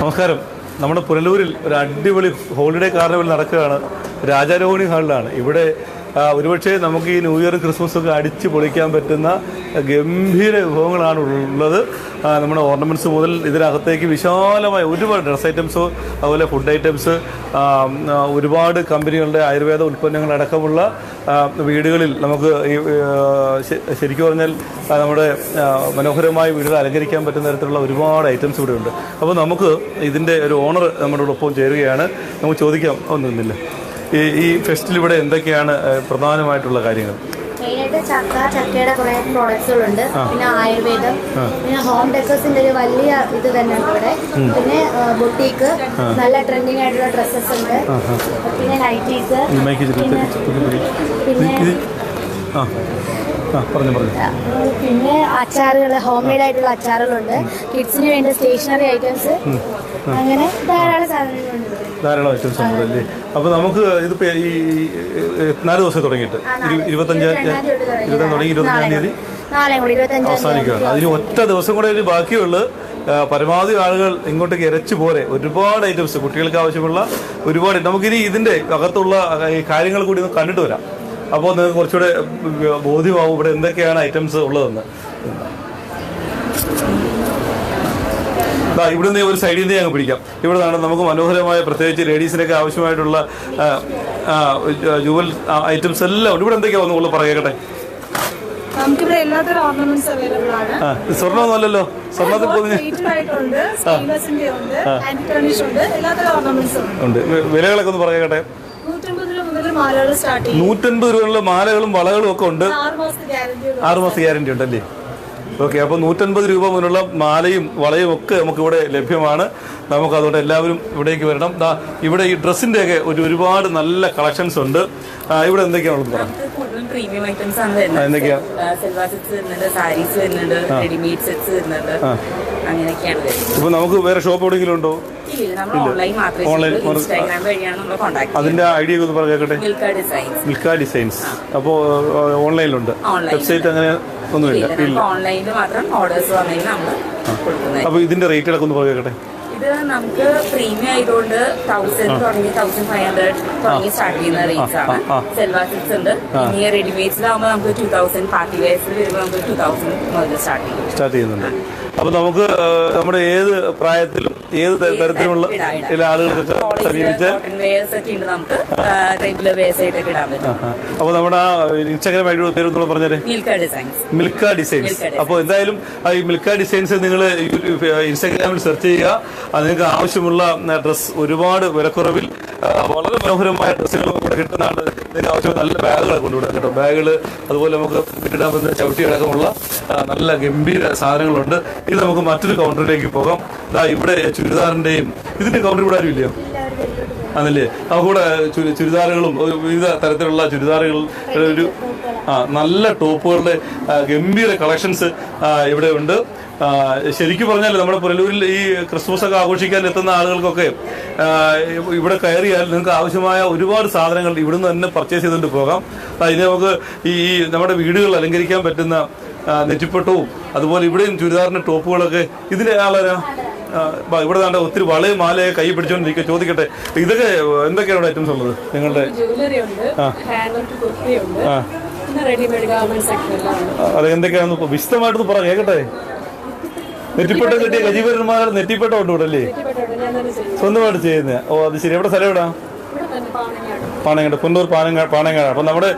നമസ്കാരം. നമ്മുടെ പുനലൂരിൽ ഒരു അടിപൊളി ഹോളിഡേ കാർണിവൽ നടക്കുകയാണ്. രാജാരോഹിണി ഹാളിലാണ്. ഇവിടെ ഒരുപക്ഷെ നമുക്ക് ഈ ന്യൂ ഇയർ ക്രിസ്മസൊക്കെ അടിച്ച് പൊളിക്കാൻ പറ്റുന്ന ഗംഭീര വിഭവങ്ങളാണ് ഉള്ളത്. നമ്മുടെ ഓർണമെൻറ്റ്സ് മുതൽ ഇതിനകത്തേക്ക് വിശാലമായ ഒരുപാട് ഡ്രസ് ഐറ്റംസ്, അതുപോലെ ഫുഡ് ഐറ്റംസ്, ഒരുപാട് കമ്പനികളുടെ ആയുർവേദ ഉൽപ്പന്നങ്ങളടക്കമുള്ള വീടുകളിൽ നമുക്ക് ഈ ശരിക്കും പറഞ്ഞാൽ നമ്മുടെ മനോഹരമായ വീടുകൾ അലങ്കരിക്കാൻ പറ്റുന്ന തരത്തിലുള്ള ഒരുപാട് ഐറ്റംസ് ഇവിടെ ഉണ്ട്. അപ്പോൾ നമുക്ക് ഇതിൻ്റെ ഒരു ഓണർ നമ്മുടെ ഒപ്പം ചേരുകയാണ്. നമുക്ക് ചോദിക്കാം. ഒന്നുമില്ല, ഈ ഫെസ്റ്റിൽ ഇവിടെ എന്തൊക്കെയാണ് പ്രധാനമായിട്ടുള്ള കാര്യങ്ങൾ? മെയിനായിട്ട് ചക്കയുടെ കുറേ പ്രോഡക്ട്സുകളുണ്ട്. പിന്നെ ആയുർവേദം, പിന്നെ ഹോം ഡെക്കേഴ്സിന്റെ ഒരു വലിയ ഇത് തന്നെ ഉണ്ട് ഇവിടെ. പിന്നെ ബൊട്ടീക്ക്, നല്ല ട്രെൻഡിങ് ആയിട്ടുള്ള ഡ്രസ്സസ് ഉണ്ട്. പിന്നെ നൈറ്റീസ്, പിന്നെ അച്ചാറുകൾ, ഹോം മെയ്ഡ് ആയിട്ടുള്ള അച്ചാറുകളുണ്ട്. കിഡ്സിന് വേണ്ട സ്റ്റേഷനറി ഐറ്റംസ്, അങ്ങനെ ധാരാളം ഐറ്റംസ് ഉണ്ടല്ലേ. അപ്പോൾ നമുക്ക് ഇതിപ്പോൾ ഈ 4 ദിവസം തുടങ്ങിയിട്ട് 25 തുടങ്ങി 25-ാം തീയതി അവസാനിക്കുകയാണ്. അതിന് ഒറ്റ ദിവസം കൂടെ ഒരു ബാക്കിയുള്ളൂ. പരമാവധി ആളുകൾ ഇങ്ങോട്ടേക്ക് ഇരച്ചു പോരെ. ഒരുപാട് ഐറ്റംസ്, കുട്ടികൾക്ക് ആവശ്യമുള്ള ഒരുപാട്. നമുക്കിനി ഇതിൻ്റെ അകത്തുള്ള കാര്യങ്ങൾ കൂടി ഒന്ന് കണ്ടിട്ട് വരാം. അപ്പോൾ നിങ്ങൾക്ക് കുറച്ചുകൂടെ ബോധ്യമാവും ഇവിടെ എന്തൊക്കെയാണ് ഐറ്റംസ് ഉള്ളതെന്ന്. ഇവിടെ നിന്ന് ഒരു സൈഡിൽ നിന്ന് ഞങ്ങൾ പിടിക്കാം. ഇവിടെ നിന്നാണ് നമുക്ക് മനോഹരമായ, പ്രത്യേകിച്ച് ലേഡീസിനൊക്കെ ആവശ്യമായിട്ടുള്ള ജുവൽ ഐറ്റംസ് എല്ലാം ഉണ്ട്. ഇവിടെ എന്തൊക്കെയാ ഒന്നുകൂടെ പറയട്ടെ. നമുക്കിവിടെ എല്ലാത്തരം ഓർണമെന്റ്സ് അവൈലബിൾ ആണ്. സ്വർണ്ണമൊന്നുമല്ലല്ലോ, സ്വർണ്ണത്തിൽ ഉണ്ട്. വിലകളൊക്കെ ഒന്ന് പറയട്ടെ. 150 രൂപയുള്ള മാലകളും വളകളും ഒക്കെ ഉണ്ട്. 6 മാസം ഗ്യാരണ്ടി ഉണ്ടല്ലേ? ഓക്കെ. അപ്പോൾ 150 രൂപ മുതലുള്ള മാലയും വളയും ഒക്കെ നമുക്കിവിടെ ലഭ്യമാണ്. നമുക്ക് അതുകൊണ്ട് എല്ലാവരും ഇവിടേക്ക് വരണം. ഇവിടെ ഈ ഡ്രസ്സിൻ്റെയൊക്കെ ഒരുപാട് നല്ല കളക്ഷൻസ് ഉണ്ട്. ഇവിടെ എന്തൊക്കെയാണെന്ന് പറയാം. പ്രീമിയം ഐറ്റംസ് ആണ് വരുന്നത്. എന്തൊക്കെയാ? സൽവാർ സെറ്റ്സ് വരുന്നുണ്ട്, സാരീസ് വരുന്നുണ്ട്, റെഡിമെയ്ഡ് സെറ്റ്സ് വരുന്നുണ്ട്. അങ്ങനെയൊക്കെയാണ് വരുന്നത്. ഇപ്പൊ നമുക്ക് വേറെ ഷോപ്പ് എവിടെയെങ്കിലും ഉണ്ടോ? ഓൺലൈൻ ഇൻസ്റ്റാഗ്രാം വഴിയാണ് നമ്മൾ കോൺടാക്ട്. അതിന്റെ ഐഡിയ ഒന്ന് പറഞ്ഞേക്കട്ടെ. മിൽക്ക ഡിസൈൻസ്. അപ്പോൾ ഓൺലൈനിലുണ്ട്, വെബ്സൈറ്റ് അങ്ങനെ ഒന്നുമില്ല? ഓൺലൈനിൽ മാത്രം ഓർഡേഴ്സ് വന്നതിന് നമ്മൾ കൊടുക്കുന്നത്. അപ്പോൾ ഇതിന്റെ റേറ്റുകളൊക്കെ ഒന്ന് പറഞ്ഞേക്കട്ടെ. ഇത് നമുക്ക് പ്രീമിയം ആയതുകൊണ്ട് 1000 തുടങ്ങി 1500 തുടങ്ങി സ്റ്റാർട്ട് ചെയ്യുന്ന റേറ്റ്സ് ആണ്. സെൽവാർ സെറ്റ്സ് ഉണ്ട്. ഇനി റെഡിമെയ്ഡ്സിലാവുമ്പോൾ നമുക്ക് 2000, പാർട്ടി വെയർസിൽ വരുമ്പോൾ നമുക്ക് 2000 മുതൽ സ്റ്റാർട്ട് ചെയ്യുന്നുണ്ട്. അപ്പൊ നമുക്ക് നമ്മുടെ ഏത് പ്രായത്തിലും ഏത് തരത്തിലുള്ള ആളുകൾക്കൊക്കെ സമീപിച്ചാൽ അപ്പൊ നമ്മുടെ ഇൻസ്റ്റാഗ്രാം ഐ ഡി പേര് പറഞ്ഞാല് മിൽക്ക ഡിസൈൻസ്. അപ്പോൾ എന്തായാലും ഈ മിൽക്ക ഡിസൈൻസ് നിങ്ങൾ ഇൻസ്റ്റാഗ്രാമിൽ സെർച്ച് ചെയ്യുക. അത് നിങ്ങൾക്ക് ആവശ്യമുള്ള ഡ്രസ് ഒരുപാട് വിലക്കുറവിൽ വളരെ മനോഹരമായ ഡ്രസ്സുകളും ഇവിടെ കിട്ടുന്നതാണ്. ഇതിന് ആവശ്യമായ നല്ല ബാഗുകളൊക്കെ കൊണ്ടുവിടാം കേട്ടോ. ബാഗുകള്, അതുപോലെ നമുക്ക് ഇടാൻ പറ്റുന്ന ചവിട്ടി അടക്കമുള്ള നല്ല ഗംഭീര സാധനങ്ങളുണ്ട്. ഇത് നമുക്ക് മറ്റൊരു കൗണ്ടറിലേക്ക് പോകാം. ഇവിടെ ചുരിദാറിന്റെയും ഇതിന്റെ കൗണ്ടർ ഇവിടെ ആരും ഇല്ലയോ? അതല്ലേ? നമുക്കിവിടെ ചുരിദാറുകളും വിവിധ തരത്തിലുള്ള ചുരിദാറുകൾ, ഒരു നല്ല ടോപ്പുകളുടെ ഗംഭീര കളക്ഷൻസ് ഇവിടെ ഉണ്ട്. ശരിക്കും പറഞ്ഞാൽ നമ്മുടെ പുനലൂരിൽ ഈ ക്രിസ്മസ് ഒക്കെ ആഘോഷിക്കാൻ എത്തുന്ന ആളുകൾക്കൊക്കെ ഇവിടെ കയറിയാൽ നിങ്ങൾക്ക് ആവശ്യമായ ഒരുപാട് സാധനങ്ങൾ ഇവിടുന്ന് തന്നെ പർച്ചേസ് ചെയ്തുകൊണ്ട് പോകാം. അതിന് നമുക്ക് ഈ നമ്മുടെ വീടുകൾ അലങ്കരിക്കാൻ പറ്റുന്ന നെറ്റിപ്പട്ടവും, അതുപോലെ ഇവിടെയും ചുരിദാറിന്റെ ടോപ്പുകളൊക്കെ. ഇതിന്റെ ആളാ ഇവിടെ വേണ്ട ഒത്തിരി വളയും മാലയെ കൈ പിടിച്ചോണ്ടിരിക്കുക. ചോദിക്കട്ടെ, ഇതൊക്കെ എന്തൊക്കെയാണ് ഐറ്റംസ് ഉള്ളത് നിങ്ങളുടെ? അത് എന്തൊക്കെയാണെന്ന് വിശദമായിട്ടൊന്ന് പറ കേക്കട്ടെ. നെറ്റിപ്പട്ടം കിട്ടിയ ഗജീവരന്മാർ നെറ്റിപ്പട്ടം ഉണ്ട് ഇവിടെ അല്ലേ? സ്വന്തമായിട്ട് ചെയ്യുന്നത്. ഓ, അത് ശരി. എവിടെ സ്ഥലം എവിടാ? പാണങ്ങാട്. പുനലൂർ പാണങ്ങാട്. അപ്പൊ നമ്മുടെ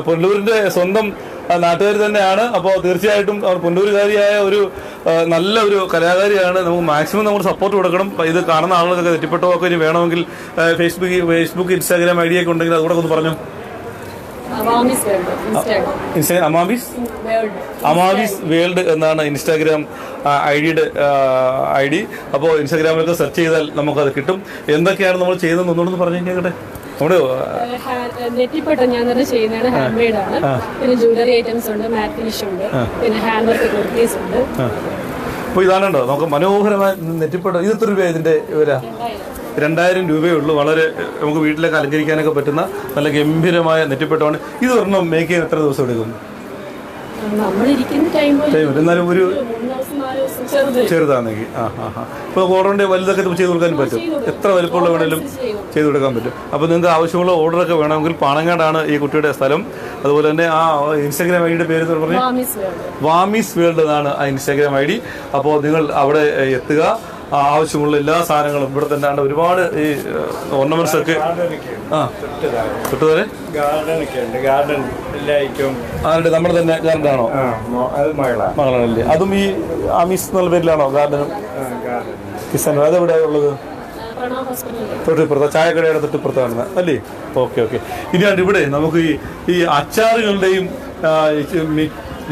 പുനലൂരിന്റെ സ്വന്തം നാട്ടുകാർ തന്നെയാണ്. അപ്പോൾ തീർച്ചയായിട്ടും അവർ പുനലൂരുകാരിയായ ഒരു നല്ല ഒരു കലാകാരിയാണ്. നമുക്ക് മാക്സിമം നമ്മൾ സപ്പോർട്ട് കൊടുക്കണം. ഇത് കാണുന്ന ആളുകൾക്കൊക്കെ നെറ്റിപ്പട്ടമൊക്കെ ഇനി വേണമെങ്കിൽ ഫേസ്ബുക്ക് ഇൻസ്റ്റാഗ്രാം ഐഡിയ ഒക്കെ ഉണ്ടെങ്കിൽ അതുകൂടെ ഒന്ന് പറഞ്ഞു. അമാവിസ് വേൾഡ് എന്നാണ് ഇൻസ്റ്റാഗ്രാം ഐ ഡി. അപ്പോൾ ഇൻസ്റ്റാഗ്രാമിലൊക്കെ സെർച്ച് ചെയ്താൽ നമുക്കത് കിട്ടും. എന്തൊക്കെയാണ് നമ്മൾ ചെയ്യുന്നത് ഒന്നുകൂടെ പറഞ്ഞു കേട്ടെ. നമ്മുടെ നെറ്റിപ്പട്ടം ഞാൻ തന്നെ ചെയ്യുന്നതാണ്. ഹാൻഡ് മെയ്ഡ് ആണ്. പിന്നെ ജ്വല്ലറി ഐറ്റംസ് ഉണ്ട്, മാറ്റ് ഫിനിഷ് ഉണ്ട്, പിന്നെ ഹാൻഡ് വർക്ക് കുർത്തീസ് ഉണ്ട്. അപ്പോൾ ഇതാണുണ്ടോ നമുക്ക് മനോഹരമായ നെറ്റിപ്പട്ടം. ഇത് എത്ര രൂപ ഇതിന്റെ വില? 2000 രൂപയേ ഉള്ളൂ. വളരെ നമുക്ക് വീട്ടിലേക്ക് അലങ്കരിക്കാനൊക്കെ പറ്റുന്ന നല്ല ഗംഭീരമായ നെറ്റിപ്പട്ടമാണ്. ഇത് ഒരെണ്ണം മേക്ക് ചെയ്യാൻ എത്ര ദിവസം എടുക്കും? നമ്മളിരിക്കുന്ന ടൈം എന്നാലും ഒരു ചെറുതാണെങ്കിൽ ഇപ്പോൾ ഓർഡറിന്റെ വലുതൊക്കെ ചെയ്ത് കൊടുക്കാൻ പറ്റും. എത്ര വലിപ്പമുള്ള വേണേലും ചെയ്ത് കൊടുക്കാൻ പറ്റും. അപ്പോൾ നിങ്ങൾക്ക് ആവശ്യമുള്ള ഓർഡറൊക്കെ വേണമെങ്കിൽ പാണങ്ങാടാണ് ഈ കുട്ടിയുടെ സ്ഥലം. അതുപോലെ തന്നെ ആ ഇൻസ്റ്റാഗ്രാം ഐ ഡിയുടെ പേര് എന്ന് പറഞ്ഞാൽ വാമീസ് വേൾഡ് എന്നാണ് ആ ഇൻസ്റ്റാഗ്രാം ഐ ഡി. അപ്പോൾ നിങ്ങൾ അവിടെ എത്തുക. ആവശ്യമുള്ള എല്ലാ സാധനങ്ങളും ഇവിടെ തന്നെ ആണ്. ഒരുപാട് ഈ ഓർണമെന്റ്സ് ഒക്കെ തൊട്ടുവരെ ആരുടെ നമ്മുടെ തന്നെ ഗാർഡൻ ആണോ? മകളാണല്ലേ? അതും ഈ ആമീസ് എന്നുള്ള പേരിലാണോ ഗാർഡനും കിസാനും? അതെവിടെ ഉള്ളത്? തൊട്ടിപ്പുറത്ത് ചായക്കടയുടെ തൊട്ടിപ്പുറത്ത് കാണുന്നത് അല്ലേ? ഓക്കെ. ഇനിയാണ് ഇവിടെ നമുക്ക് ഈ അച്ചാറുകളുടെയും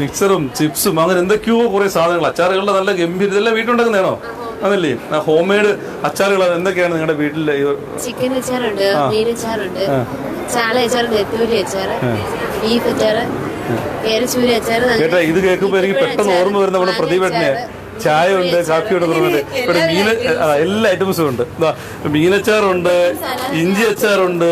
മിക്സറും ചിപ്സും അങ്ങനെ എന്തൊക്കെയോ കുറെ സാധനങ്ങൾ, അച്ചാറുകളുടെ നല്ല ഗംഭീര, ഇതെല്ലാം വീട്ടിലുണ്ടാക്കുന്നതാണോ? അതല്ലേ ഹോം മെയ്ഡ് അച്ചാറുകൾ എന്തൊക്കെയാണ് നിങ്ങളുടെ വീട്ടിലെ? ചിക്കൻ അച്ചാറുണ്ട്, മീൻ അച്ചാറുണ്ട്, ചാള അച്ചാറുണ്ട്, നെത്തോലി അച്ചാറ്, ബീഫ് അച്ചാറ്, കേരച്ചൂരി അച്ചാറ്. കേട്ടാ, ഇത് കേൾക്കുമ്പോൾ എനിക്ക് പെട്ടെന്ന് ഓർമ്മ വരുന്ന നമ്മുടെ പ്രദീപേട്ടനെ. ചായ ഉണ്ട്, കാപ്പിയോട് കുറവുണ്ട്, ഇവിടെ എല്ലാ ഐറ്റംസും ഉണ്ട്. മീനച്ചാറുണ്ട്, ഇഞ്ചി അച്ചാറുണ്ട്,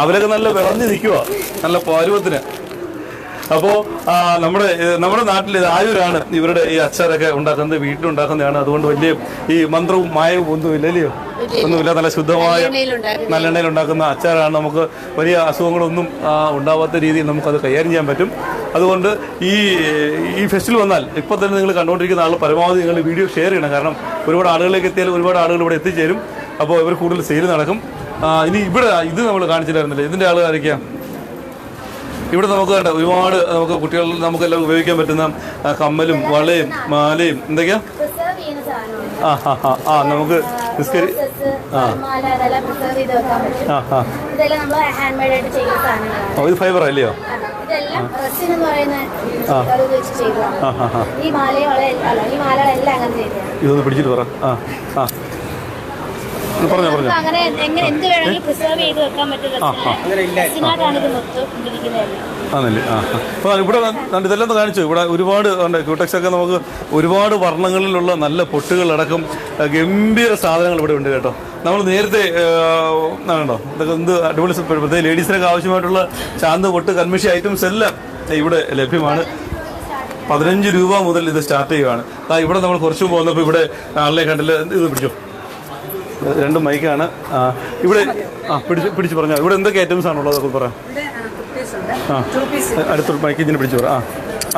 അവരൊക്കെ നല്ല വിളഞ്ഞു നിൽക്കുക, നല്ല പരുവത്തിന്. അപ്പോൾ നമ്മുടെ നാട്ടിൽ ആയൂരാണ് ഇവരുടെ ഈ അച്ചാറൊക്കെ ഉണ്ടാക്കുന്നത്, വീട്ടിലുണ്ടാക്കുന്നതാണ്. അതുകൊണ്ട് വലിയ ഈ മന്ത്രവും മായവും ഒന്നുമില്ല, അല്ലയോ? ഒന്നുമില്ല. നല്ല ശുദ്ധമായ നല്ലെണ്ണയിൽ ഉണ്ടാക്കുന്ന അച്ചാറാണ്. നമുക്ക് വലിയ അസുഖങ്ങളൊന്നും ഉണ്ടാവാത്ത രീതിയിൽ നമുക്കത് കൈകാര്യം ചെയ്യാൻ പറ്റും. അതുകൊണ്ട് ഈ ഫെസ്റ്റിവൽ വന്നാൽ ഇപ്പോൾ തന്നെ നിങ്ങൾ കണ്ടുകൊണ്ടിരിക്കുന്ന ആൾ പരമാവധി നിങ്ങൾ വീഡിയോ ഷെയർ ചെയ്യണം. കാരണം ഒരുപാട് ആളുകളിലേക്ക് എത്തിയാൽ ഒരുപാട് ആളുകൾ ഇവിടെ എത്തിച്ചേരും. അപ്പോൾ ഇവർ കൂടുതൽ സെയിൽ നടക്കും. ഇനി ഇവിടെ ഇത് നമ്മൾ കാണിച്ചില്ലായിരുന്നില്ലേ, ഇതിൻ്റെ ആൾ ആയിരിക്കാം. ഇവിടെ നമുക്ക് വേണ്ട ഒരുപാട് നമുക്ക് കുട്ടികൾ നമുക്കെല്ലാം ഉപയോഗിക്കാൻ പറ്റുന്ന കമ്മലും വളയും മാലയും എന്തൊക്കെയാ നമുക്ക് ഇത് ഫൈബർ അല്ലയോ? ഇതൊന്ന് പിടിച്ചിട്ട് പറ. പറഞ്ഞോ ആണല്ലേ? അപ്പോൾ ഇവിടെ ഇതെല്ലാം കാണിച്ചു. ഇവിടെ ഒരുപാട് ക്യൂടെക്സ് ഒക്കെ നമുക്ക് ഒരുപാട് വർണ്ണങ്ങളിലുള്ള നല്ല പൊട്ടുകളടക്കം ഗംഭീര സാധനങ്ങൾ ഇവിടെ ഉണ്ട് കേട്ടോ. നമ്മൾ നേരത്തെ കണ്ടോ ഇതൊക്കെ എന്ത് അടിപൊളി. പ്രത്യേക ലേഡീസിനൊക്കെ ആവശ്യമായിട്ടുള്ള ചാന്ത് പൊട്ട് കൺമിഷി ഐറ്റംസ് എല്ലാം ഇവിടെ ലഭ്യമാണ്. 15 രൂപ മുതൽ ഇത് സ്റ്റാർട്ട് ചെയ്യുകയാണ്. ഇവിടെ നമ്മൾ കുറച്ച് മുമ്പ് വന്നപ്പോൾ ഇവിടെ ആളിനെ കണ്ടില്ല. ഇത് പിടിച്ചോ, 2 മൈക്കാണ് ഇവിടെ. പിടിച്ചു പറഞ്ഞോ, ഇവിടെ എന്തൊക്കെ ഐറ്റംസ് ആണുള്ളത് അതൊക്കെ പറയാം. അടുത്ത മൈക്ക് ഇതിനെ പിടിച്ചു പറ.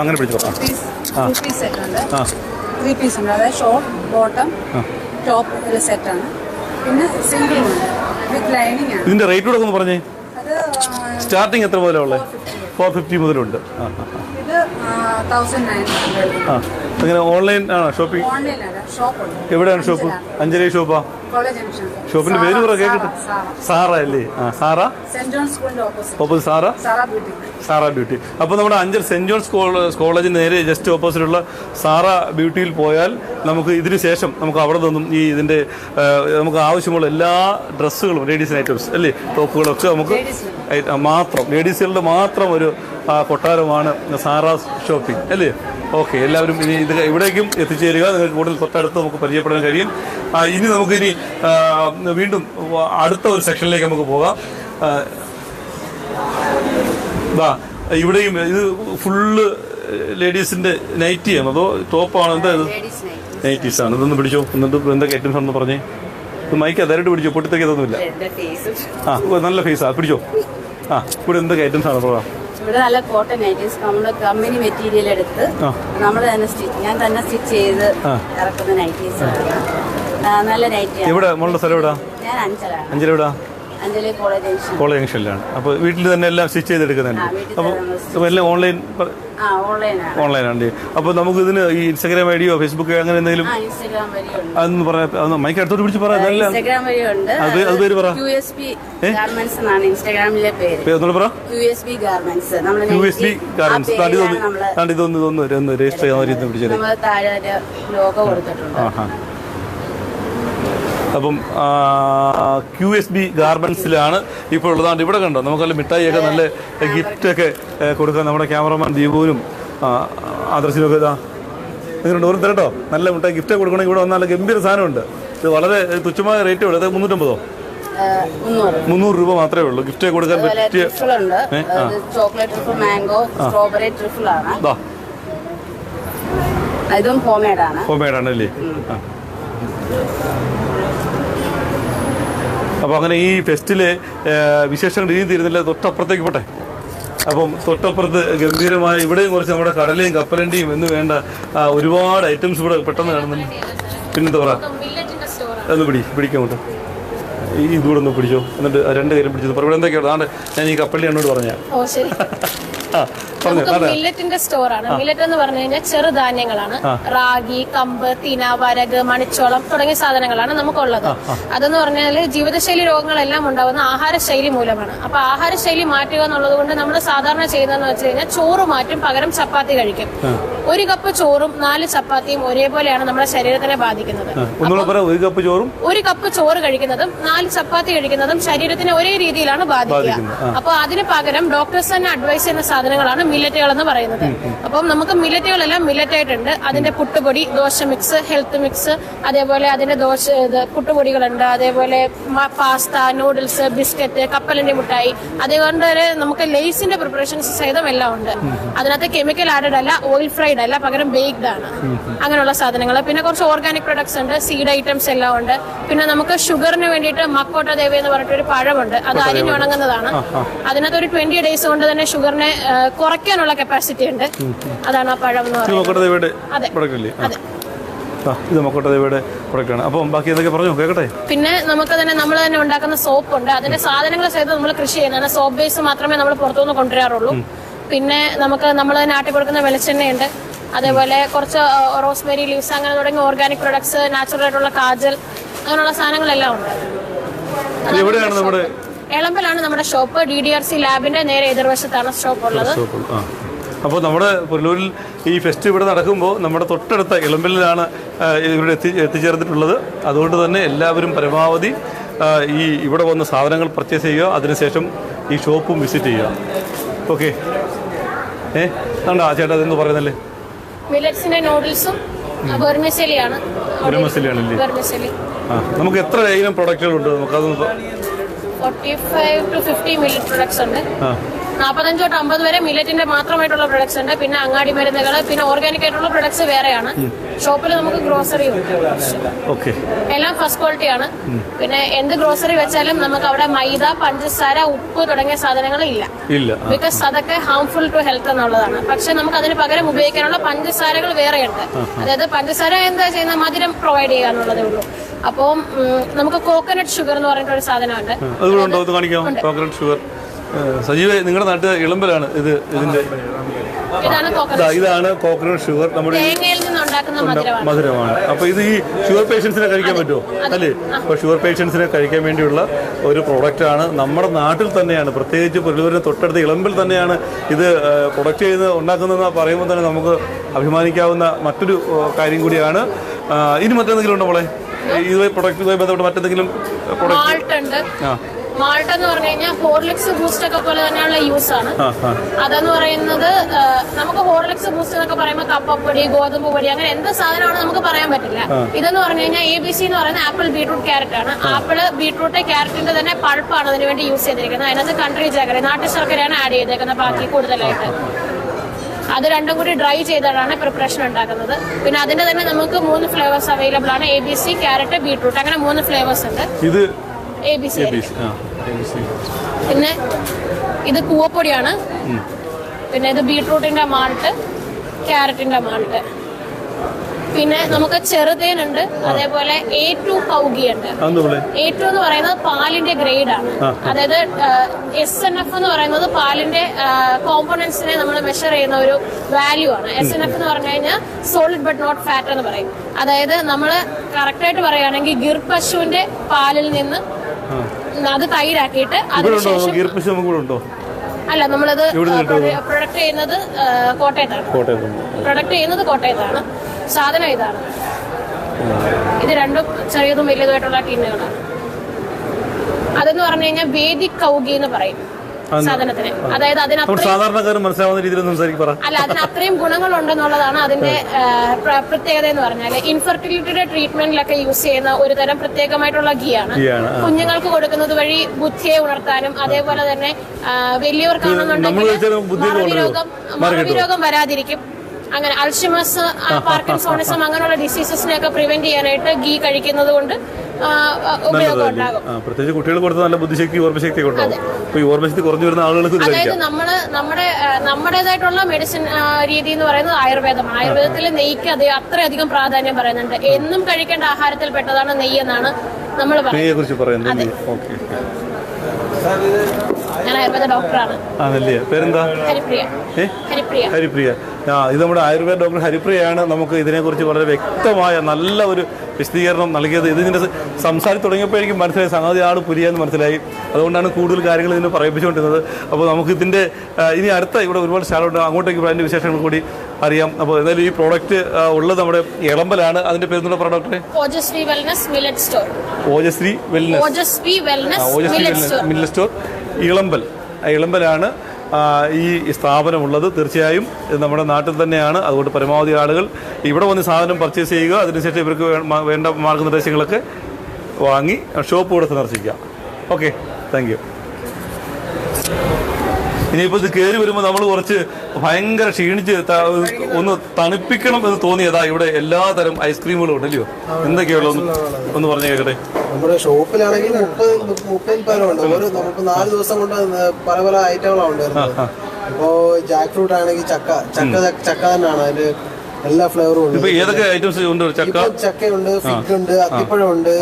അങ്ങനെ പിടിച്ചു പറ. 3 പീസ് ഉണ്ട്. അതായത് ഷോർട്ട് ബോട്ടം ടോപ്പ് ഒരു സെറ്റാണ്. പിന്നെ സിംഗിൾ ഉണ്ട് വിത്ത് ലൈനിങ് ആണ്. ഇതിന്റെ റേറ്റ് കൂടെ ഒന്ന് പറഞ്ഞേ. സ്റ്റാർട്ടിങ് എത്ര മുതലാണ് ഉള്ളത്? 450 മുതലുണ്ട്. ഇത് 1900. അങ്ങനെ ഓൺലൈൻ ആണോ ഷോപ്പിംഗ്? എവിടെയാണ് ഷോപ്പ്? അഞ്ചരേ ഷോപ്പാ? ഷോപ്പിന്റെ പേര് പറ കേട്ടിട്ട്. സാറ അല്ലേ? Sara opposite Sara beauty. അപ്പോൾ നമ്മുടെ അഞ്ചൽ സെന്റ് ജോൺസ് കോളേജിന് നേരെ ജസ്റ്റ് ഓപ്പോസിറ്റുള്ള സാറ ബ്യൂട്ടിയിൽ പോയാൽ നമുക്ക് ഇതിന് ശേഷം നമുക്ക് അവിടെ നിന്നും ഇതിന്റെ നമുക്ക് ആവശ്യമുള്ള എല്ലാ ഡ്രസ്സുകളും ലേഡീസ് ഐറ്റംസ് അല്ലേ, ടോപ്പുകളൊക്കെ നമുക്ക് മാത്രം ലേഡീസുകളുടെ മാത്രം ഒരു കൊട്ടാരമാണ് സാറാസ് ഷോപ്പിംഗ് അല്ലേ? ഓക്കെ, എല്ലാവരും ഇനി ഇത് ഇവിടേക്കും എത്തിച്ചേരുക. നിങ്ങൾക്ക് കൂടുതൽ തൊട്ടടുത്ത് നമുക്ക് പരിചയപ്പെടാൻ കഴിയും. ഇനി നമുക്കിനി വീണ്ടും അടുത്ത ഒരു സെക്ഷനിലേക്ക് നമുക്ക് പോകാം. ഇവിടെയും ഇത് ഫുള്ള് ലേഡീസിന്റെ നൈറ്റിയാണ് അതോ ടോപ്പാണോ? എന്താ ഇത്? നൈറ്റീസ് ആണ്. ഇതൊന്ന് പിടിച്ചോ. എന്നിട്ട് എന്തൊക്കെ ഐറ്റംസ് ആണെന്ന് പറഞ്ഞേ. ഇത് മൈക്ക് അതായിട്ട് പിടിച്ചോ, പൊട്ടിത്തെക്കൊന്നുമില്ല. നല്ല ഫേസാ, പിടിച്ചോ. ഇവിടെ എന്തൊക്കെ ഐറ്റംസ് ആണ് പറയാം? ഇവിടെ നല്ല കോട്ടൺ നൈറ്റീസ് നമ്മുടെ കമ്പനി മെറ്റീരിയൽ എടുത്ത് നമ്മൾ തന്നെ ഞാൻ തന്നെ സ്റ്റിച്ച് ചെയ്ത് ഇറക്കുന്ന നൈറ്റീസ്. നല്ല നൈറ്റി. ഇവിടെ മോളുടെ സ്ഥലം എവിടാ? ഞാൻ അഞ്ചലാണ്. അഞ്ചൽ എവിടാ? അഞ്ചല് കോളേജ് ജംഗ്ഷനിലാണ്. അപ്പോൾ വീട്ടിൽ തന്നെ എല്ലാം സ്റ്റിച്ച് ചെയ്തെടുക്കുന്നുണ്ട്. അപ്പോൾ എല്ലാം ഓൺലൈനാണ്. അപ്പോൾ നമുക്ക് ഇതിന് ഈ ഇൻസ്റ്റാഗ്രാം ഐഡിയോ ഫേസ്ബുക്ക് അങ്ങനെ എന്തെങ്കിലും അതൊന്ന് പറയാം. മൈക്ക് അടുത്തോട്ട് പിടിച്ച് പറയാം. അത് പേര് പറ. QSB Garments എന്നാണ് ഇൻസ്റ്റാഗ്രാമിലെ പേര്. QSB Garments. ഇതൊന്ന് രജിസ്റ്റർ ചെയ്യാൻ പിടിച്ചത്. നമ്മൾ താഴെ ലോഗോ കൊടുത്തിട്ടുണ്ട്. അപ്പം QSB ഗാർമെന്റ്സിലാണ് ഇപ്പോൾ ഉള്ളതാണ്. ഇവിടെ കണ്ടോ നമുക്ക് നല്ല മിഠായിയൊക്കെ നല്ല ഗിഫ്റ്റൊക്കെ കൊടുക്കാൻ നമ്മുടെ ക്യാമറമാൻ ദീപുവിനും ആദർശിനൊക്കെ നിങ്ങളുടെ ഓരോ തരട്ടോ നല്ല മിഠായി ഗിഫ്റ്റ് കൊടുക്കണമെങ്കിൽ ഇവിടെ വന്നാൽ നല്ല ഗംഭീര സാധനമുണ്ട്. ഇത് വളരെ തുച്ഛമായ റേറ്റ് ഉണ്ട്. അത് 350 300 രൂപ മാത്രമേ ഉള്ളൂ. ഗിഫ്റ്റ് കൊടുക്കാൻ പറ്റിയ ട്രിഫിളുണ്ട്. ചോക്ലേറ്റ് ട്രിഫിൾ, മാംഗോ, സ്ട്രോബെറി ട്രിഫിളാണ്. ഇതും ഹോംമേഡാണ്. ഹോംമേഡാണ് അല്ലേ? അപ്പോൾ അങ്ങനെ ഈ ഫെസ്റ്റിലെ വിശേഷങ്ങൾ ഇനിയും തീരുന്നില്ല. തൊട്ടപ്പുറത്തേക്ക് പോട്ടെ. അപ്പം തൊട്ടപ്പുറത്ത് ഗംഭീരമായ ഇവിടെയും കുറച്ച് നമ്മുടെ കടലയും കപ്പലണ്ടിയും എന്ന് വേണ്ട ഒരുപാട് ഐറ്റംസ് ഇവിടെ പെട്ടെന്ന് കാണുന്നുണ്ട്. പിന്നെന്താ പറയാ, ഒന്ന് പിടിക്കാൻ കേട്ടോ. ഈ ഇതുകൂടെ ഒന്ന് പിടിച്ചോ, എന്നിട്ട് 2 കയ്യിലും പിടിച്ചത്. ഇവിടെ എന്തൊക്കെയാണ്? അതാണ് ഞാൻ ഈ കപ്പലണ്ടി എന്നോട് പറഞ്ഞ. മില്ലറ്റിന്റെ സ്റ്റോറാണ്. മില്ലറ്റ് എന്ന് പറഞ്ഞു കഴിഞ്ഞാൽ ചെറുധാന്യങ്ങളാണ്. റാഗി, കമ്പ്, തിന, വരക്, മണിച്ചോളം തുടങ്ങിയ സാധനങ്ങളാണ് നമുക്കുള്ളത്. അതെന്ന് പറഞ്ഞാൽ ജീവിതശൈലി രോഗങ്ങളെല്ലാം ഉണ്ടാകുന്ന ആഹാരശൈലി മൂലമാണ്. അപ്പൊ ആഹാരശൈലി മാറ്റുക എന്നുള്ളത് കൊണ്ട് നമ്മൾ സാധാരണ ചെയ്യുന്നതെന്ന് വെച്ച് കഴിഞ്ഞാൽ ചോറ് മാറ്റും, പകരം ചപ്പാത്തി കഴിക്കും. 1 കപ്പ് ചോറും 4 ചപ്പാത്തിയും ഒരേപോലെയാണ് നമ്മുടെ ശരീരത്തിനെ ബാധിക്കുന്നത്. 1 കപ്പ് ചോറ് കഴിക്കുന്നതും 4 ചപ്പാത്തി കഴിക്കുന്നതും ശരീരത്തിനെ ഒരേ രീതിയിലാണ് ബാധിക്കുക. അപ്പൊ അതിന് പകരം ഡോക്ടേഴ്സ് തന്നെ അഡ്വൈസ് ചെയ്യുന്ന സാധനങ്ങളാണ് മില്ലറ്റുകൾ എന്ന് പറയുന്നത്. അപ്പം നമുക്ക് മില്ലറ്റുകളെല്ലാം മില്ലറ്റ് ആയിട്ടുണ്ട്. അതിന്റെ പുട്ടുപൊടി, ദോശ മിക്സ്, ഹെൽത്ത് മിക്സ്, അതേപോലെ അതിന്റെ പുട്ടുപൊടികളുണ്ട്. അതേപോലെ പാസ്ത, നൂഡിൽസ്, ബിസ്ക്കറ്റ്, കപ്പലണ്ടി മുട്ടായി, അതേപോലെ നമുക്ക് ലേസിന്റെ പ്രിപ്പറേഷൻസ് സഹിതം എല്ലാം ഉണ്ട്. അതിനകത്ത് കെമിക്കൽ ആഡഡ് അല്ല, ഓയിൽ ഫ്രൈഡ് അല്ല, പകരം ബേക്ക്ഡ് ആണ്. അങ്ങനെയുള്ള സാധനങ്ങൾ. പിന്നെ കുറച്ച് ഓർഗാനിക് പ്രൊഡക്ട്സ് ഉണ്ട്, സീഡ് ഐറ്റംസ് എല്ലാം ഉണ്ട്. പിന്നെ നമുക്ക് ഷുഗറിന് വേണ്ടിയിട്ട് മക്കോട്ട ദേവി എന്ന് പറഞ്ഞിട്ടൊരു പഴമുണ്ട്. അത് അരിഞ്ഞുണങ്ങുന്നതാണ്. അതിനകത്ത് ഒരു 20 ഡേയ്സ് കൊണ്ട് തന്നെ ഷുഗറിനെ കുറയ്ക്കാനുള്ള കപ്പാസിറ്റി ഉണ്ട്. അതാണ് ആ പഴം എന്ന് പറയുന്നത്. പിന്നെ നമുക്ക് തന്നെ നമ്മൾ തന്നെ ഉണ്ടാക്കുന്ന സോപ്പ് ഉണ്ട്. അതിന്റെ സാധനങ്ങൾ സഹിതം നമ്മൾ കൃഷി ചെയ്യുന്നതാണ്. സോപ്പ് ബേസ് മാത്രമേ നമ്മൾ പുറത്തുനിന്ന് കൊണ്ടുവരാറുള്ളൂ. പിന്നെ നമുക്ക് നമ്മൾ തന്നെ ആട്ടി കൊടുക്കുന്ന വെളിച്ചെണ്ണയുണ്ട്. അതേപോലെ കുറച്ച് റോസ്മേരി ലീവ്സ്, അങ്ങനെ തുടങ്ങിയ ഓർഗാനിക് പ്രൊഡക്ട്സ്, നാച്ചുറൽ ആയിട്ടുള്ള കാജൽ, അങ്ങനെയുള്ള സാധനങ്ങളെല്ലാം ഉണ്ട്. എളമ്പലാണ് നമ്മുടെ ഷോപ്പ്. DDRC ലാബിന്റെ നേരെ എതിർവശത്താണ് ഷോപ്പ് ഉള്ളത്. അപ്പോൾ നമ്മുടെ പുനലൂരിൽ ഈ ഫെസ്റ്റ് ഇവിടെ നടക്കുമ്പോൾ നമ്മുടെ തൊട്ടടുത്ത ഇളമ്പലിലാണ് ഇവിടെ എത്തിച്ചേർന്നിട്ടുള്ളത്. അതുകൊണ്ട് തന്നെ എല്ലാവരും പരമാവധി ഇവിടെ വന്ന് സാധനങ്ങൾ പർച്ചേസ് ചെയ്യുക. അതിനുശേഷം ഈ ഷോപ്പും വിസിറ്റ് ചെയ്യുക. ഓക്കെ. ചേട്ടാ അതെന്ന് പറയുന്നല്ലേ? മില്ലറ്റ്സിന്റെ നൂഡിൽസും വെർമിസെലിയാണ്. നമുക്ക് എത്ര ഇനം പ്രൊഡക്റ്റുകളുണ്ട്? നമുക്കത് 45 to 50 മില്ലറ്റ് പ്രൊഡക്ട്സ് ഉണ്ട്. 45 തൊട്ട് 50 വരെ മില്ലറ്റിന്റെ മാത്രമായിട്ടുള്ള പ്രൊഡക്ട്സ് ഉണ്ട്. പിന്നെ അങ്ങാടി മരുന്നുകൾ, പിന്നെ ഓർഗാനിക് ആയിട്ടുള്ള പ്രൊഡക്ട്സ് വേറെയാണ്. ഷോപ്പിൽ നമുക്ക് ഗ്രോസറി ഉണ്ട്. എല്ലാം ഫസ്റ്റ് ക്വാളിറ്റി ആണ്. പിന്നെ എന്ത് ഗ്രോസറി വെച്ചാലും നമുക്ക് അവിടെ മൈദ, പഞ്ചസാര, ഉപ്പ് തുടങ്ങിയ സാധനങ്ങൾ ഇല്ല. ബിക്കോസ് അതൊക്കെ ഹാംഫുൾ ടു ഹെൽത്ത് എന്നുള്ളതാണ്. പക്ഷെ നമുക്ക് അതിന് പകരം ഉപയോഗിക്കാനുള്ള പഞ്ചസാരകൾ വേറെയുണ്ട്. അതായത് പഞ്ചസാര എന്താ ചെയ്യുന്ന, മധുരം പ്രൊവൈഡ് ചെയ്യുക എന്നുള്ളതേ ഉള്ളൂ. അപ്പം നമുക്ക് കോക്കനട്ട് ഷുഗർ എന്ന് പറഞ്ഞിട്ട് ഒരു സാധനമുണ്ട്. സജീവ, നിങ്ങളുടെ നാട്ടിൽ ഇളമ്പലാണ് ഇതിന്റെ ഇതാണ് കോക്കനട്ട് ഷുഗർ. നമ്മുടെ മധുരമാണ്. അപ്പൊ ഇത് ഈ ഷുഗർ പേഷ്യൻസിനെ കഴിക്കാൻ പറ്റുമോ? അല്ലേ? അപ്പൊ ഷുഗർ പേഷ്യൻസിനെ കഴിക്കാൻ വേണ്ടിയുള്ള ഒരു പ്രോഡക്റ്റ് ആണ്. നമ്മുടെ നാട്ടിൽ തന്നെയാണ്, പ്രത്യേകിച്ച് പുനലൂരിന് തൊട്ടടുത്ത ഇളമ്പിൽ തന്നെയാണ് ഇത് പ്രൊഡക്റ്റ് ചെയ്ത് ഉണ്ടാക്കുന്നതെന്ന് പറയുമ്പോൾ തന്നെ നമുക്ക് അഭിമാനിക്കാവുന്ന മറ്റൊരു കാര്യം കൂടിയാണ്. ഇനി മറ്റെന്തെങ്കിലും ഉണ്ടോ മോളെ? ഇതുമായി പ്രൊഡക്റ്റുമായി ബന്ധപ്പെട്ട് മറ്റെന്തെങ്കിലും മാൾട്ട് എന്ന് പറഞ്ഞു കഴിഞ്ഞാൽ ഹോർലിക്സ്, ബൂസ്റ്റ് ഒക്കെ പോലെ തന്നെയുള്ള യൂസ് ആണ്. അതെന്ന് പറയുന്നത് നമുക്ക് ഹോർലിക്സ്, ബൂസ്റ്റ് എന്നൊക്കെ പറയുമ്പോൾ കപ്പപ്പൊടി, ഗോതമ്പ് പൊടി, അങ്ങനെ എന്ത് സാധനമാണ് നമുക്ക് പറയാൻ പറ്റില്ല. ഇതെന്ന് പറഞ്ഞു കഴിഞ്ഞാൽ ABC എന്ന് പറയുന്നത് ആപ്പിൾ, ബീട്രൂട്ട്, ക്യാരറ്റ് ആണ്. ആപ്പിള്, ബീട്രൂട്ട്, ക്യാരറ്റിന്റെ തന്നെ പൾപ്പാണ് അതിന് വേണ്ടി യൂസ് ചെയ്തിരിക്കുന്നത്. അതിനകത്ത് കൺട്രി ജാഗറി, നാട്ടു ശർക്കരയാണ് ആഡ് ചെയ്തേക്കുന്നത് ബാക്കി കൂടുതലായിട്ട്. അത് രണ്ടും കൂടി ഡ്രൈ ചെയ്തിട്ടാണ് പ്രിപ്പറേഷൻ ഉണ്ടാക്കുന്നത്. പിന്നെ അതിന്റെ തന്നെ നമുക്ക് 3 ഫ്ലേവേഴ്സ് അവൈലബിൾ ആണ്. ABC, ക്യാരറ്റ്, ബീട്രൂട്ട്, അങ്ങനെ 3 ഫ്ലേവേഴ്സ് ഉണ്ട്. ഇത് ABC. പിന്നെ ഇത് കൂവപ്പൊടിയാണ്. പിന്നെ ഇത് ബീട്രൂട്ടിന്റെ മാൾട്ട്, ക്യാരറ്റിന്റെ മാൾട്ട്. പിന്നെ നമുക്ക് ചെറുതേനുണ്ട്. അതേപോലെ A2 കൗഗി ഉണ്ട്. A2 എന്ന് പറയുന്നത് പാലിന്റെ ഗ്രേഡ് ആണ്. അതായത് SNF എന്ന് പറയുന്നത് പാലിന്റെ കോമ്പോണൻസിനെ നമ്മൾ മെഷർ ചെയ്യുന്ന ഒരു വാല്യൂ ആണ്. SNF എന്ന് പറഞ്ഞു കഴിഞ്ഞാൽ സോളിഡ് ബട്ട് നോട്ട് ഫാറ്റ് എന്ന് പറയും. അതായത് നമ്മൾ കറക്റ്റായിട്ട് പറയുകയാണെങ്കിൽ ഗിർ പശുവിന്റെ പാലിൽ നിന്ന് അത് തൈരാക്കിയിട്ട് അതിനുശേഷം അല്ല, നമ്മളത് പ്രൊഡക്റ്റ് ചെയ്യുന്നത് കോട്ടയത്താണ്. സാധനം ഇതാണ്. ഇത് രണ്ടും ചെറിയതും വലിയതുമായിട്ടുള്ള ടീനുകളാണ്. അതെന്ന് പറഞ്ഞു കഴിഞ്ഞാൽ വേദിക് കൗഗി എന്ന് പറയും. സാധനത്തിന്. അതായത് സാധാരണക്കാരൻ മനസ്സിലാവുന്ന രീതിയിൽ അല്ല, അതിന് അത്രയും ഗുണങ്ങളുണ്ടെന്നുള്ളതാണ് അതിന്റെ പ്രത്യേകത എന്ന് പറഞ്ഞാൽ. ഇൻഫെർട്ടിലിറ്റിയുടെ ട്രീറ്റ്മെന്റിലൊക്കെ യൂസ് ചെയ്യുന്ന ഒരു തരം പ്രത്യേകമായിട്ടുള്ള ഗീ ആണ്. കുഞ്ഞുങ്ങൾക്ക് കൊടുക്കുന്നത് വഴി ബുദ്ധിയെ ഉണർത്താനും അതേപോലെ തന്നെ വലിയവർക്കാണെന്നുണ്ടെങ്കിൽ മറവിരോഗം വരാതിരിക്കും. അങ്ങനെ അൽഷിമസ്, പാർക്കിൻസോണിസം അങ്ങനെയുള്ള ഡിസീസസിനെയൊക്കെ പ്രിവെന്റ് ചെയ്യാനായിട്ട് ഗീ കഴിക്കുന്നത് കൊണ്ട് ഉപയോഗം ഉണ്ടാകും. പ്രത്യേകിച്ച് കുട്ടികൾ കൊടുത്ത നല്ല ബുദ്ധിശക്തി, ഓർമ്മശക്തി ഉണ്ടാവും. ഈ ഓർമ്മശക്തി കുറഞ്ഞു വരുന്ന ആളുകൾക്ക് അതായത് നമ്മുടേതായിട്ടുള്ള മെഡിസിൻ രീതി എന്ന് പറയുന്നത് ആയുർവേദമാണ്. ആയുർവേദത്തിൽ നെയ്ക്ക് അത്രയധികം പ്രാധാന്യം പറയുന്നുണ്ട്. എന്നും കഴിക്കേണ്ട ആഹാരത്തിൽ പെട്ടതാണ് നെയ്യ് എന്നാണ് നമ്മൾ പറയുന്നത്. ഞാൻ ആയുർവേദ ഡോക്ടറാണ്. പേരെന്താ? ഹരിപ്രിയ. ഇത് നമ്മുടെ ആയുർവേദ ഡോക്ടർ ഹരിപ്രിയയാണ് നമുക്ക് ഇതിനെക്കുറിച്ച് വളരെ വ്യക്തമായ നല്ല ഒരു വിശദീകരണം നൽകിയത്. ഇതിന്റെ സംസാരിച്ച് തുടങ്ങിയപ്പോഴേക്കും മനസ്സിലായി സംഗതി ആൾ പുലിയെന്ന് മനസ്സിലായി. അതുകൊണ്ടാണ് കൂടുതൽ കാര്യങ്ങൾ ഇതിന് പറയിപ്പിച്ചുകൊണ്ടിരുന്നത്. അപ്പോൾ നമുക്ക് ഇതിന്റെ ഇനി അടുത്ത ഇവിടെ ഒരുപാട് സ്ഥലമുണ്ട്, അങ്ങോട്ടേക്ക് അതിന്റെ വിശേഷങ്ങൾ കൂടി അറിയാം. അപ്പോൾ എന്തായാലും ഈ പ്രോഡക്റ്റ് ഉള്ളത് നമ്മുടെ ഇളമ്പലാണ്. അതിന്റെ പേര് ഡോക്ടറെ? Ojaswi wellness millet store. Ojaswi wellness millet store ഇളമ്പലാണ് ഈ സ്ഥാപനമുള്ളത്. തീർച്ചയായും ഇത് നമ്മുടെ നാട്ടിൽ തന്നെയാണ്. അതുകൊണ്ട് പരമാവധി ആളുകൾ ഇവിടെ വന്ന് സാധനം പർച്ചേസ് ചെയ്യുക. അതിനുശേഷം ഇവർക്ക് വേണ്ട മാർഗ്ഗനിർദ്ദേശങ്ങളൊക്കെ വാങ്ങി ഷോപ്പ് കൂടെ സന്ദർശിക്കുക. Okay, thank you. ഇനിയിപ്പോൾ ഇത് കയറി വരുമ്പോൾ നമ്മൾ കുറച്ച് ഭയങ്കര ക്ഷീണിച്ച് ഒന്ന് തണുപ്പിക്കണം എന്ന് തോന്നിയതാ. ഇവിടെ എല്ലാ തരം ഐസ്ക്രീമുകളും ഉണ്ടല്ലോ. എന്തൊക്കെയുള്ളൂ ഒന്ന് പറഞ്ഞു കേൾക്കട്ടെ. നമ്മുടെ ഷോപ്പിലാണെങ്കിൽ 30 ഉണ്ട്. നമുക്ക് 4 ദിവസം കൊണ്ട് പല പല ഐറ്റങ്ങളാണ് ഉണ്ടായിരുന്നത്. ഇപ്പോ ജാക്ക് ഫ്രൂട്ട് ആണെങ്കിൽ ചക്ക തന്നെയാണ് അതിന്റെ എല്ലാ ഫ്ലേവറും ഉണ്ട്. ഏതൊക്കെ ഐറ്റംസ് ഉണ്ട്? ചക്കയുണ്ട്, ഫിഗ് ഉണ്ട്, അത്തിപ്പഴം ഉണ്ട്,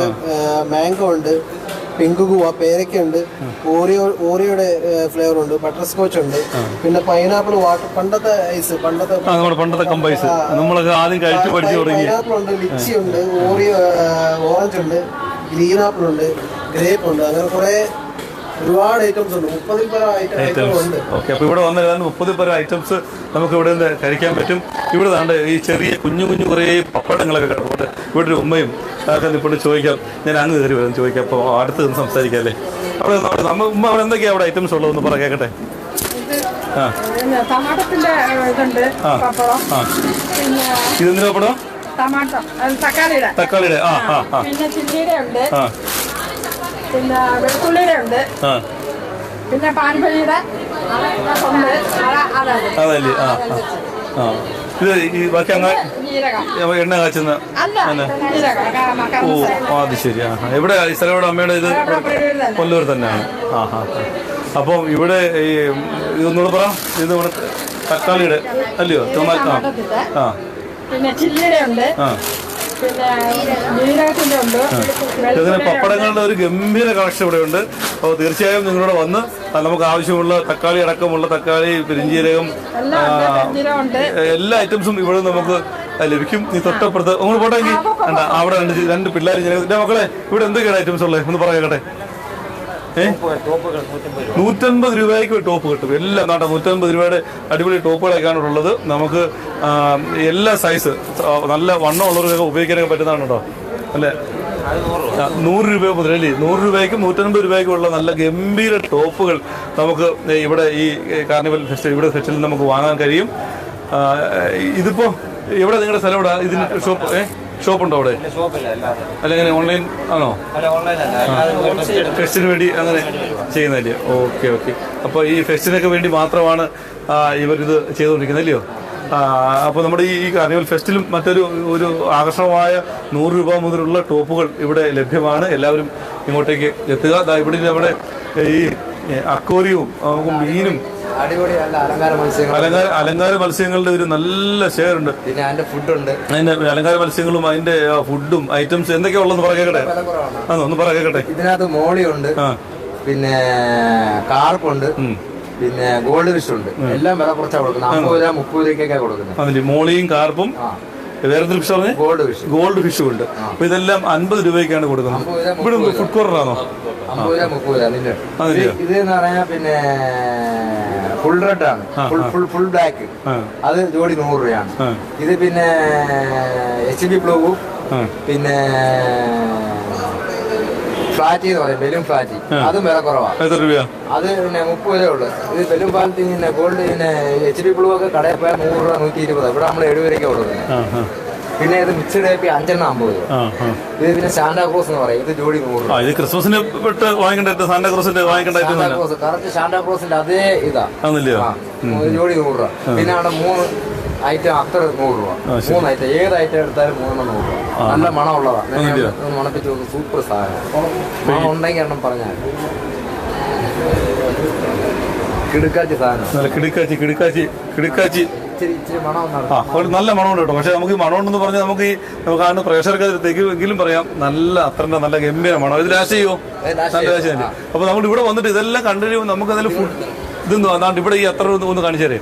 മാംഗോ ഉണ്ട്, പിങ്ക് ഗുവ, പേരയ്ക്കുണ്ട്, ഓറിയോയുടെ ഫ്ലേവർ ഉണ്ട്, ബട്ടർ സ്കോച്ച് ഉണ്ട്, പിന്നെ പൈനാപ്പിൾ വാട്ടർ, പണ്ടത്തെ ഐസ്, പണ്ടത്തെ കമ്പൈസ് നമ്മളൊക്കെ ആദ്യം കഴിച്ചു പഠിച്ചു തുടങ്ങി. പൈനാപ്പിൾ ഉണ്ട്, ലിച്ചി ഉണ്ട്, ഓറഞ്ച് ഉണ്ട്, ഗ്രീൻ ആപ്പിൾ ഉണ്ട്, ഗ്രേപ്പ് ഉണ്ട്. അങ്ങനെ കുറെ ഒരുപാട് ഐറ്റംസ് ഉണ്ട്. 30 പല ഐറ്റംസ് ഉണ്ട്. ഓക്കെ, അപ്പൊ ഇവിടെ വന്ന 30 പല ഐറ്റംസ് നമുക്ക് ഇവിടെ നിന്ന് കഴിക്കാൻ പറ്റും. ഇവിടെ താണ്ട് ഈ ചെറിയ കുഞ്ഞു കുറേ പപ്പടങ്ങളൊക്കെ കിടപ്പുണ്ട്. ഇവിടെ ഒരു ഉമ്മയും അതൊക്കെ ഇപ്പോൾ ചോദിക്കാം. ഞാൻ അങ്ങ് കയറി വരാൻ ചോദിക്കാം. അപ്പോൾ അടുത്ത് നിന്ന് സംസാരിക്കാം അല്ലേ? അവിടെ ഉമ്മ അവിടെ എന്തൊക്കെയാ അവിടെ ഐറ്റംസ് ഉള്ളതെന്ന് പറ കേൾക്കട്ടെ. ടമാട്ടത്തിന്റെ ഇതുണ്ട്, പപ്പടം. ഇതെന്തിനാ പപ്പടം? ടമാട്ടോ, തക്കാളിയുടെ. പിന്നെ ചില്ലിയുടെ ഉണ്ട്, പിന്നെ വെളുത്തുള്ളിയുടെ ഉണ്ട്, പിന്നെ പാൻപഴിയുടെ അതല്ലേ? ഇത് ഈ ബാക്കി അങ്ങ് എണ്ണ കാച്ചുന്ന. ഓ, അത് ശരി. എവിടെ ഈ സ്ഥലം? ഇവിടെ അമ്മയുടെ ഇത് കൊല്ലൂർ തന്നെയാണ്. അപ്പം ഇവിടെ ഈ ഇതൊന്നുകൂടെ പറ. ഇത് ഇവിടെ തക്കാളിയുടെ അല്ലയോ? ടൊമാറ്റോ. പിന്നെ ചില്ലിയുടെ ഉണ്ട്, പിന്നെ ജീരകത്തിന്റെ ഉണ്ട്. ഇതിന് പപ്പടങ്ങളുടെ ഒരു ഗംഭീര കളക്ഷൻ ഇവിടെ ഉണ്ട്. അപ്പോൾ തീർച്ചയായും നിങ്ങളിവിടെ വന്ന് നമുക്ക് ആവശ്യമുള്ള തക്കാളി അടക്കമുള്ള തക്കാളി, പെരിഞ്ചീരകം, എല്ലാ ഐറ്റംസും ഇവിടെ നമുക്ക് ലഭിക്കും. നീ തൊട്ടപ്പുറത്ത് അങ്ങോട്ട് പോട്ടെങ്കിൽ അവിടെ 2 പിള്ളേർ. മക്കളെ, ഇവിടെ എന്തൊക്കെയാണ് ഐറ്റംസ് ഉള്ളത് ഒന്ന് പറയട്ടെ. 150 രൂപയ്ക്ക് ടോപ്പ് കിട്ടും. എല്ലാം നാട്ടെ 150 രൂപയുടെ അടിപൊളി ടോപ്പുകളൊക്കെയാണ് ഉള്ളത്. നമുക്ക് എല്ലാ സൈസ് നല്ല വണ്ണമുള്ളവർക്കൊക്കെ ഉപയോഗിക്കാനൊക്കെ പറ്റുന്നതാണ് കേട്ടോ. അല്ലേ? 100 രൂപ മുതലല്ലേ? 100 രൂപയ്ക്കും 150 രൂപയ്ക്കും ഉള്ള നല്ല ഗംഭീര ടോപ്പുകൾ നമുക്ക് ഇവിടെ ഈ കാർണിവൽ ഫെസ്റ്റിവൽ നമുക്ക് വാങ്ങാൻ കഴിയും. ഇതിപ്പോ എവിടെ നിങ്ങളുടെ സ്ഥലം? ഇവിടെ ഇതിന് ഷോപ്പുണ്ടോ അവിടെ? അല്ലെങ്കിൽ ഓൺലൈൻ ആണോ? ഫെസ്റ്റിന് വേണ്ടി അങ്ങനെ ചെയ്യുന്നതല്ലേ? ഓക്കെ. അപ്പോൾ ഈ ഫെസ്റ്റിനൊക്കെ വേണ്ടി മാത്രമാണ് ഇവരിത് ചെയ്തുകൊണ്ടിരിക്കുന്നത് അല്ലയോ? അപ്പോൾ നമ്മുടെ ഈ കാർണിവൽ ഫെസ്റ്റിലും മറ്റൊരു ആകർഷണമായ 100 രൂപ മുതലുള്ള ടോപ്പുകൾ ഇവിടെ ലഭ്യമാണ്. എല്ലാവരും ഇങ്ങോട്ടേക്ക് എത്തുക. ഇവിടെ നമ്മുടെ ഈ അക്വേറിയവും മീനും അലങ്കാര മത്സ്യങ്ങളുടെ ഒരു നല്ല ഷെയർ ഉണ്ട്. പിന്നെ അതിന്റെ ഫുഡുണ്ട്. അതിന്റെ അലങ്കാര മത്സ്യങ്ങളും അതിന്റെ ഫുഡും ഐറ്റംസ് എന്തൊക്കെയാ ഉള്ളതെന്ന് പറ കേക്കട്ടെ. ഒന്ന് പറ കേക്കട്ടെ. ഇതിനകത്ത് മോളിയുണ്ട്, പിന്നെ കാർപ്പുണ്ട്, പിന്നെ ഗോൾഡ് ഫിഷ് ഉണ്ട്. എല്ലാം വില കുറച്ചാണ് കൊടുക്കുന്നത്. 50 രൂപ 30 രൂപയ്ക്കൊക്കെ കൊടുക്കുന്നത്. അതിന്റെ മോളിയും കാർപ്പും വേറെ ഫിഷ് പറഞ്ഞ് ഗോൾഡ് ഫിഷും ഉണ്ട്. അപ്പൊ ഇതെല്ലാം 50 രൂപയ്ക്കാണ് കൊടുക്കുന്നത്. ഇവിടെ ഫുഡ് കോർണറാണോ? 50 രൂപ 30 രൂപ. ഇത് എന്ന് പറഞ്ഞാൽ പിന്നെ ഫുൾ റെഡ് ആണ്, ഫുൾ ബ്ലാക്ക്. അത് ജോഡി 100 രൂപയാണ്. ഇത് പിന്നെ HB ബ്ലൂവും പിന്നെ ഫ്ലാറ്റ് എന്ന് പറയും, ബലൂൺ ഫ്ലാറ്റ്. അതും വില കുറവാണ്. എത്ര രൂപ? അത് പിന്നെ 30 രൂപ ഉള്ളു. ഇത് ബലൂൺ ഫ്ലാറ്റ് പിന്നെ ഗോൾഡ് പിന്നെ HP ബ്ലൂ ഒക്കെ കടയിൽ പോയാൽ 100 രൂപ 120. ഇവിടെ നമ്മൾ 70 രൂപയ്ക്ക് കൊടുക്കുന്നത്. പിന്നെ ഇത് മിക്സ്ഡ് ടൈപ്പ് 5 50 രൂപ. ഇത് പിന്നെ സാന്റാക്രോസ് എന്ന് പറയും. ഇത് ജോഡി 100 രൂപ. ഇത് ക്രിസ്മസിന് പെട്ട് വാങ്ങിക്കേണ്ട സാന്റാക്രോസിന്റെ വാങ്ങിക്കേണ്ട സാന്റാക്രോസിന്റെ അതേ ഇതാ ജോഡി 100 രൂപ. പിന്നെ അവിടെ 3 ഐറ്റം അത്ര 100 രൂപ. 3 ഐറ്റം ഏത് ഐറ്റം എടുത്താലും 3 100 രൂപ. നല്ല മണമുള്ളതാണ്. മണപ്പിച്ച് നോക്കും. സൂപ്പർ സാധനം. മണം ഉണ്ടെങ്കിൽ എണ്ണം പറഞ്ഞാൽ കിടുക്കാച്ചി സാധനം. കിടുക്കാച്ചി ഇച്ചിരി മണം നല്ല മണമുണ്ട് കേട്ടോ. പക്ഷെ നമുക്ക് ഈ മണമുണ്ടെന്ന് പറഞ്ഞാൽ നമുക്ക് കാണുന്ന പ്രേക്ഷകർക്ക് തെങ്കിലും പറയാം, നല്ല അത്ര നല്ല ഗംഭീര മണം. ഇത് ലാസ്റ്റ് ചെയ്യുമോ? നല്ല ലാസ്റ്റ് തന്നെ. അപ്പൊ നമ്മൾ ഇവിടെ വന്നിട്ട് ഇതെല്ലാം കണ്ടുകഴിയുമ്പോൾ നമുക്ക് അതിൽ ഫുഡ് ഇതെന്തോ അതാണ്ട് ഇവിടെ ഈ അത്ര ഒന്ന് കാണിച്ചു തരേ.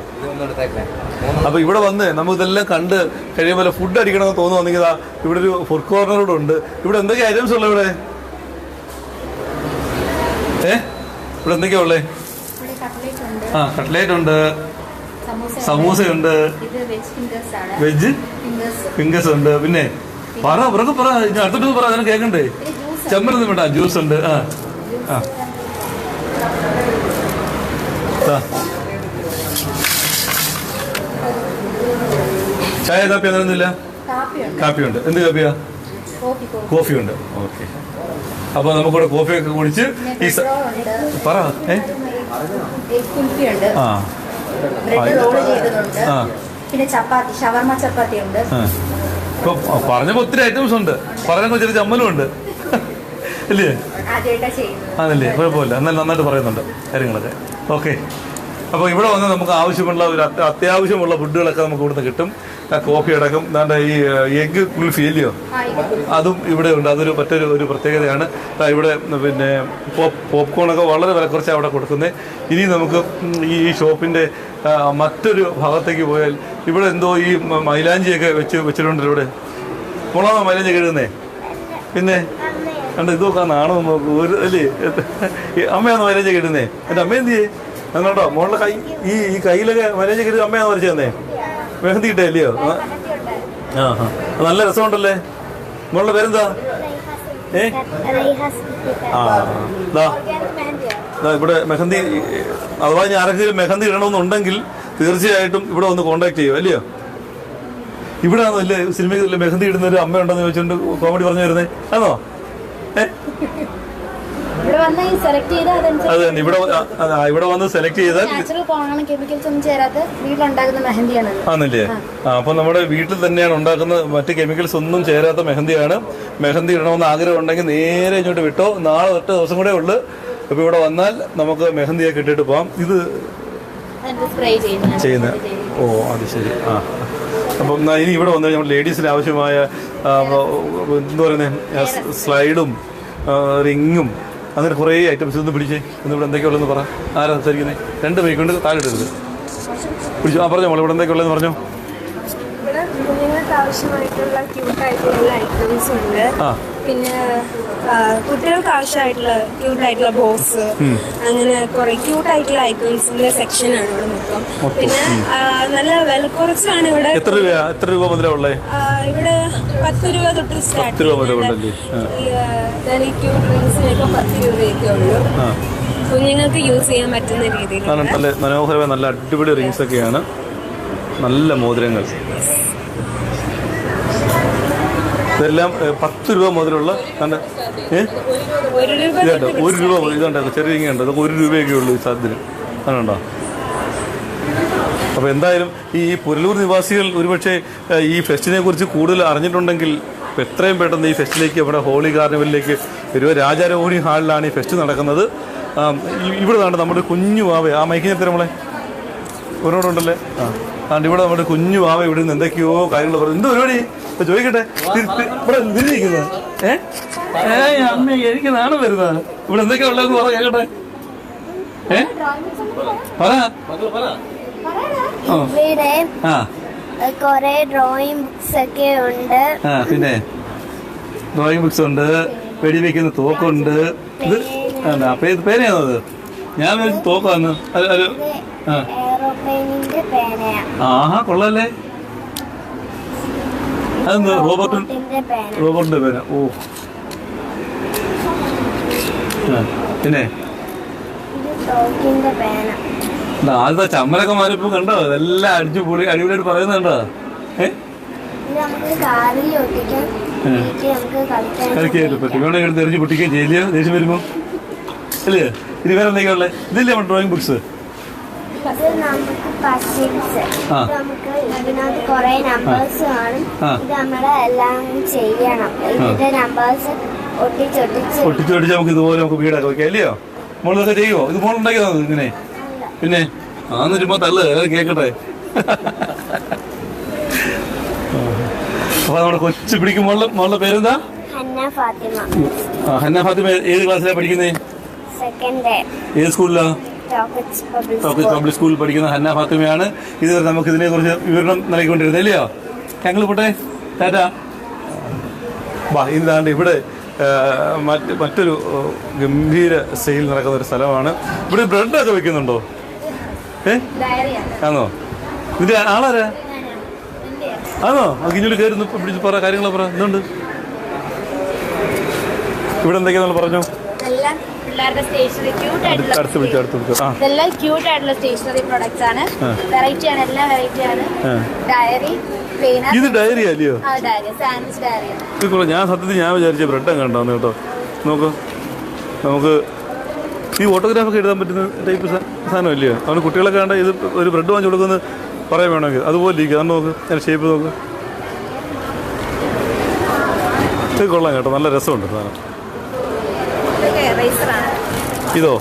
അപ്പൊ ഇവിടെ വന്ന് നമുക്ക് ഇതെല്ലാം കണ്ട് കഴിയുമ്പോൾ ഫുഡ് അടിക്കണമെന്ന് തോന്നുവാണെങ്കിൽ ഇവിടെ ഒരു ഫുഡ് കോർണർ കൂടെ ഉണ്ട്. ഇവിടെ എന്തൊക്കെ ഐറ്റംസ് ഉള്ളത്? ഇവിടെ ഇവിടെ എന്തൊക്കെയാ ഉള്ളത്? കട്ട്ലേറ്റ് ഉണ്ട്, സമൂസയുണ്ട്, വെജ് ഫിംഗേഴ്സ് ഉണ്ട്. പിന്നെ പറ അടുത്തിട്ട് പറ, അതിനെ കേൾക്കണ്ടേ? ചെമ്മരൊന്നും വേണ്ട, ജ്യൂസ് ഉണ്ട്. ചായ കാപ്പി അങ്ങനെയൊന്നുമില്ല? കാപ്പിയുണ്ട്. എന്ത് കാപ്പിയാ? കോഫിയുണ്ട്. ഓക്കെ. അപ്പൊ നമുക്കിവിടെ കോഫിയൊക്കെ കുടിച്ച് ഈ പറ പിന്നെ ചപ്പാത്തി, ഷവർമ ചപ്പാത്തി ഉണ്ട്. ഇപ്പൊ പറഞ്ഞപ്പോ ഒത്തിരി ഐറ്റംസ് ഉണ്ട്. പറയാൻ ചെറിയ ചമ്മലും ഉണ്ട് അല്ലേ? അതല്ലേ, കുഴപ്പമില്ല. എന്നാൽ നന്നായിട്ട് പറയുന്നുണ്ട് കാര്യങ്ങളൊക്കെ. ഓക്കെ. അപ്പോൾ ഇവിടെ വന്ന് നമുക്ക് ആവശ്യമുള്ള ഒരു അത്യാവശ്യമുള്ള ഫുഡുകളൊക്കെ നമുക്ക് ഇവിടുന്ന് കിട്ടും. കോഫി അടക്കം ദാണ്ട് ഈ എഗ് കുൽഫി ഇല്ലയോ, അതും ഇവിടെ ഉണ്ട്. അതൊരു മറ്റൊരു പ്രത്യേകതയാണ്. ഇവിടെ പിന്നെ പോപ്കോണൊക്കെ വളരെ വില കുറച്ച് അവിടെ കൊടുക്കുന്നത്. ഇനി നമുക്ക് ഈ ഷോപ്പിൻ്റെ മറ്റൊരു ഭാഗത്തേക്ക് പോയാൽ ഇവിടെ എന്തോ ഈ മൈലാഞ്ചിയൊക്കെ വെച്ചിട്ടുണ്ടല്ലോ. ഇവിടെ മോളാണോ മൈലാഞ്ചി എഴുതുന്നേ? പിന്നെ കണ്ട ഇത് നോക്കാൻ നാണോ നോക്കൂ ഒരു അല്ലേ? അമ്മയാണോ മൈലാഞ്ചി ഇടുന്നേ? എൻ്റെ അമ്മ എന്ത് ചെയ്യേ? അങ്ങോട്ടോ മോളുടെ കൈ ഈ കയ്യിലൊക്കെ മൈലാഞ്ചി ഇട്ട് അമ്മയാണോ വരച്ചു തന്നേ? മെഹന്തി കിട്ടേ അല്ലയോ? നല്ല രസമുണ്ടല്ലേ. മോളുടെ പേരെന്താ? ഇവിടെ മെഹന്തി അഥവാ ഞാൻ ആരെങ്കിലും മെഹന്തി ഇടണമെന്നുണ്ടെങ്കിൽ തീർച്ചയായിട്ടും ഇവിടെ ഒന്ന് കോണ്ടാക്ട് ചെയ്യും അല്ലയോ? ഇവിടെ ആണോ അല്ലേ സിനിമയിൽ മെഹന്തി ഇടുന്ന ഒരു അമ്മ ഉണ്ടെന്ന് ചോദിച്ചുകൊണ്ട് കോമഡി പറഞ്ഞു വരുന്നേ? ആണോ? അത് തന്നെ. ഇവിടെ വന്ന് സെലക്ട് ചെയ്താൽ ആണല്ലേ? അപ്പൊ നമ്മുടെ വീട്ടിൽ തന്നെയാണ് ഉണ്ടാക്കുന്നത്. മറ്റ് കെമിക്കൽസ് ഒന്നും ചേരാത്ത മെഹന്തിയാണ്. മെഹന്തി ഇടണമെന്ന് ആഗ്രഹം ഉണ്ടെങ്കിൽ നേരെ ഇങ്ങോട്ട് വിട്ടോ. നാളെ 8 ദിവസം കൂടെ ഉള്ളു. അപ്പൊ ഇവിടെ വന്നാൽ നമുക്ക് മെഹന്തിയൊക്കെ ഇട്ടിട്ട് പോവാം. ഇത് ചെയ്യുന്ന ഓ അത് ശരി. അപ്പം ഇനി ഇവിടെ വന്നു കഴിഞ്ഞാൽ ലേഡീസിന് ആവശ്യമായ എന്താ പറയുന്നത് സ്ലൈഡും റിങ്ങും അങ്ങനെ കുറേ ഐറ്റംസ് ഒന്ന് പിടിച്ചേ. ഇന്നിവിടെ എന്തൊക്കെയുള്ളതെന്ന് പറ. ആരാ സംസാരിക്കുന്നത്? 2 മൈക്ക് കൊണ്ട് താഴെ ഇടരുത്. പിടിച്ചു. പറഞ്ഞോ മോളെ, ഇവിടെ എന്തൊക്കെയുള്ളതെന്ന് പറഞ്ഞോ. ഇവിടെ കുഞ്ഞുങ്ങൾക്ക് ആവശ്യമായിട്ടുള്ള ക്യൂട്ടായിട്ടുള്ള ഐറ്റംസ് ഉണ്ട്. പിന്നെ കുട്ടികൾക്ക് ആവശ്യമായിട്ടുള്ള ക്യൂട്ടായിട്ടുള്ള ബോക്സ്, അങ്ങനെ കുറെ ക്യൂട്ടായിട്ടുള്ള ഐറ്റംസിന്റെ സെക്ഷനാണ് ഇവിടെ മൊത്തം. പിന്നെ നല്ല വില കുറച്ചാണ് ഇവിടെ. എത്ര രൂപ മുതലേ ഉള്ളത്? ഇവിടെ 10 രൂപ തൊട്ട് സ്റ്റാർട്ട്. ക്യൂട്ട് ഡ്രിങ്ക്സിനൊക്കെ 10 രൂപയൊക്കെ ഉള്ളൂ. കുഞ്ഞുങ്ങൾക്ക് യൂസ് ചെയ്യാൻ പറ്റുന്ന രീതിയിൽ നല്ല മനോഹരമായ നല്ല അടിപൊളി റിങ്സ് ഒക്കെയാണ്. നല്ല മോതിരങ്ങൾ ഇതെല്ലാം 10 രൂപ മുതലുള്ള. 1 രൂപ മുതൽ ഇതുണ്ട്. ചെറിയ ഇങ്ങനെയുണ്ട്. അതൊക്കെ 1 രൂപയൊക്കെ ഉള്ളൂ ഈ സാധനത്തിന്. അങ്ങനെയുണ്ടോ? അപ്പോൾ എന്തായാലും ഈ പുനലൂർ നിവാസികൾ ഒരുപക്ഷെ ഈ ഫെസ്റ്റിനെ കുറിച്ച് കൂടുതൽ അറിഞ്ഞിട്ടുണ്ടെങ്കിൽ എത്രയും പെട്ടെന്ന് ഈ ഫെസ്റ്റിലേക്ക് നമ്മുടെ ഹോളി കാർണിവലിലേക്ക് വരിക. രാജാരോഹിണി ഹാളിലാണ് ഈ ഫെസ്റ്റ് നടക്കുന്നത്. ഇവിടെ നിന്നാണ് നമ്മുടെ കുഞ്ഞു വാവ. ആ മൈക്കിനെത്തരം നമ്മളെ ഒരോടുണ്ടല്ലേ? അതുകൊണ്ട് ഇവിടെ നമ്മുടെ കുഞ്ഞു വാവ ഇവിടെ നിന്ന് എന്തൊക്കെയോ കാര്യങ്ങൾ പറഞ്ഞു. എന്ത് പരിപാടി ചോദിക്കട്ടെ? ഇവിടെ നിന്നിരിക്കുന്നത് അമ്മ എനിക്ക് നാണം വരുന്നത്. ഇവിടെ എന്തൊക്കെയാ ഉള്ളതെന്ന് പറ കേൾക്കട്ടെ. കൊറേ ഡ്രോയിങ് ബുക്സ് ഒക്കെ ഉണ്ട്. പിന്നെ ഡ്രോയിങ് ബുക്സ് ഉണ്ട്, വെടിവെക്കുന്ന തോക്കുണ്ട്. ഇത് അപ്പൊ ഇത് പേരെയാണത്? ഞാൻ തോക്കാന്ന്. ആഹാ കൊള്ളാല്ലേ. അതെന്താ? റോബോട്ടിന്റെ പേന. ഓ പിന്നെ ആദ്യത്തെ ചമ്മലൊക്കെ മാറിയപ്പോ കണ്ടോ, ഇതെല്ലാം അടിച്ചു പൊളി അടിപൊളിയായിട്ട് പറയുന്നുണ്ടോ? കളിക്കായിട്ട് പറ്റും. ഇവിടെ എടുത്ത് എറിഞ്ഞ് പൊട്ടിക്കുകയും ചെയ്യില്ല ദേഷ്യം വരുമ്പോ അല്ലേ? ഇനി വേറെ എന്തൊക്കെയാ ഉള്ളത്? ഇതില്ലേ നമ്മുടെ ഡ്രോയിങ് ബുക്സ്? ഒട്ടിച്ചൊട്ടിച്ച് നമുക്ക് ഇതുപോലെ നമുക്ക് വീടൊക്കെ വെക്കാം അല്ലയോ? മോളിതൊക്കെ ചെയ്യുമോ? ഇത് മോളുണ്ടാക്കിയതാണ് ഇങ്ങനെ? പിന്നെ ആന്ന് ചുമ്മാ തള്ളു കേക്കട്ടെ. അപ്പൊ നമ്മുടെ കൊച്ചു പിടിക്കും. മോളുടെ പേരെന്താ? ഹന്ന ഫാത്തിമ. ഏത് ക്ലാസ്സിലാണ് പഠിക്കുന്നത്? ഏത് സ്കൂളിലാ? പബ്ലിക് സ്കൂളിൽ പഠിക്കുന്ന ഹന്ന ഫാത്തിമയാണ്. ഇതുവരെ നമുക്ക് ഇതിനെ കുറിച്ച് വിവരണം നൽകിക്കൊണ്ടിരുന്നത് അല്ലയോ? ഞങ്ങൾ പോട്ടെ, ടാറ്റാ. ഇതാണ്ട് ഇവിടെ മറ്റൊരു ഗംഭീര സെയിൽ നടക്കുന്ന ഒരു സ്ഥലമാണ്. ഇവിടെ ബ്രെഡൊക്കെ വെക്കുന്നുണ്ടോ? ആണോ? ഇതിന്റെ ആളാരാ? ആണോ? ഇങ്ങോട്ട് കയറി പിടിച്ച് പറ, കാര്യങ്ങളെ പറ. എന്തുണ്ട് ഇവിടെ? എന്തൊക്കെയാ പറഞ്ഞു? ഇതെല്ലാം ക്യൂട്ട് ആയിട്ടുള്ള സ്റ്റേഷനറി പ്രോഡക്ട്സ് ആണ്. വെറൈറ്റി ആണ്, എല്ലാം വെറൈറ്റി ആണ്. ഡയറി, ഇത് ഡയറി അല്ലയോ? Sandwich diary. ഞാൻ സത്യത്തിൽ വിചാരിച്ച ബ്രെഡ് കണ്ടാന്ന് കേട്ടോ. നോക്കൂ, നമുക്ക് ഈ ഓട്ടോഗ്രാഫൊക്കെ എഴുതാൻ പറ്റുന്ന ടൈപ്പ് സാധനം അല്ലയോ? അവന് കുട്ടികളൊക്കെ കണ്ട ഇത് ഒരു ബ്രെഡ് വാങ്ങിച്ചു കൊടുക്കുന്നത് പറയാൻ വേണമെങ്കിൽ അതുപോലെ ഇരിക്കും. അത് നോക്ക്, അതിൻ്റെ ഷേപ്പ് നോക്ക്. ഇത് കൊള്ളാം കേട്ടോ, നല്ല രസമുണ്ട് സാധനം. ഇതോ?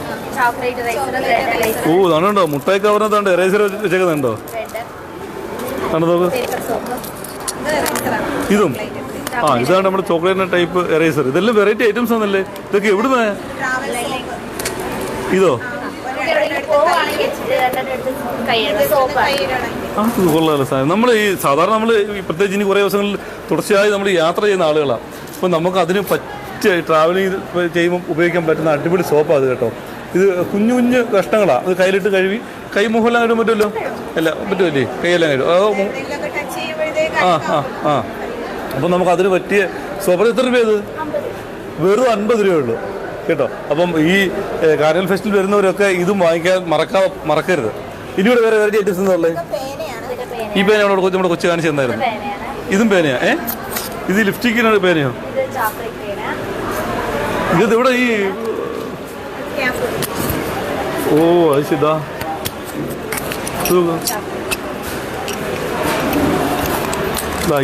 ഓ താണ്ടുണ്ടോ, മുട്ടായി കവറിനകത്താണ്ട് എറേസർ വെച്ചേക്കുന്നുണ്ടോ? കണ്ടു നോക്ക്. ഇതും ഇതാണ് നമ്മുടെ ചോക്ലേറ്റിന്റെ ടൈപ്പ് എറേസർ. ഇതെല്ലാം വെറൈറ്റി ഐറ്റംസ് ആണല്ലേ? ഇതൊക്കെ എവിടുന്ന? ഇതോ? കൊള്ളാമല്ലോ സാധനം. നമ്മൾ ഈ സാധാരണ നമ്മൾ പ്രത്യേകിച്ച് ഇനി കുറേ ദിവസങ്ങളിൽ തുടർച്ചയായി നമ്മൾ യാത്ര ചെയ്യുന്ന ആളുകളാണ്. അപ്പോൾ നമുക്ക് അതിന് പറ്റിയ ട്രാവലിംഗ് ചെയ്യുമ്പോൾ ഉപയോഗിക്കാൻ പറ്റുന്ന അടിപൊളി സോപ്പാണ് അത് കേട്ടോ. ഇത് കുഞ്ഞു കുഞ്ഞു കഷ്ണങ്ങളാണ്. അത് കയ്യിലിട്ട് കഴുകി കൈമുഖമെല്ലാം കഴിയാൻ പറ്റുമല്ലോ? അല്ല പറ്റുമല്ലേ? കൈയെല്ലാം കഴിയും. അപ്പം നമുക്ക് അതിന് പറ്റിയ സോപ്പ്. എത്ര രൂപയത്? വെറും 50 രൂപയുള്ളൂ കേട്ടോ. അപ്പം ഈ കാർണിവൽ ഫെസ്റ്റിൽ വരുന്നവരൊക്കെ ഇതും വാങ്ങിക്കാൻ മറക്കരുത്. ഇനിയൂടെ വേറെ വെറൈറ്റി ഐറ്റംസ് എന്താ? ഈ പേന നമ്മുടെ കൊച്ചു കാണിച്ചു തന്നായിരുന്നു. ഇതും പേനയാ? ഇത് ലിപ്സ്റ്റിക്കിനാണ് പേനയോ? ഇത് ഇവിടെ ഈ ഓ അത് ശരിതാ.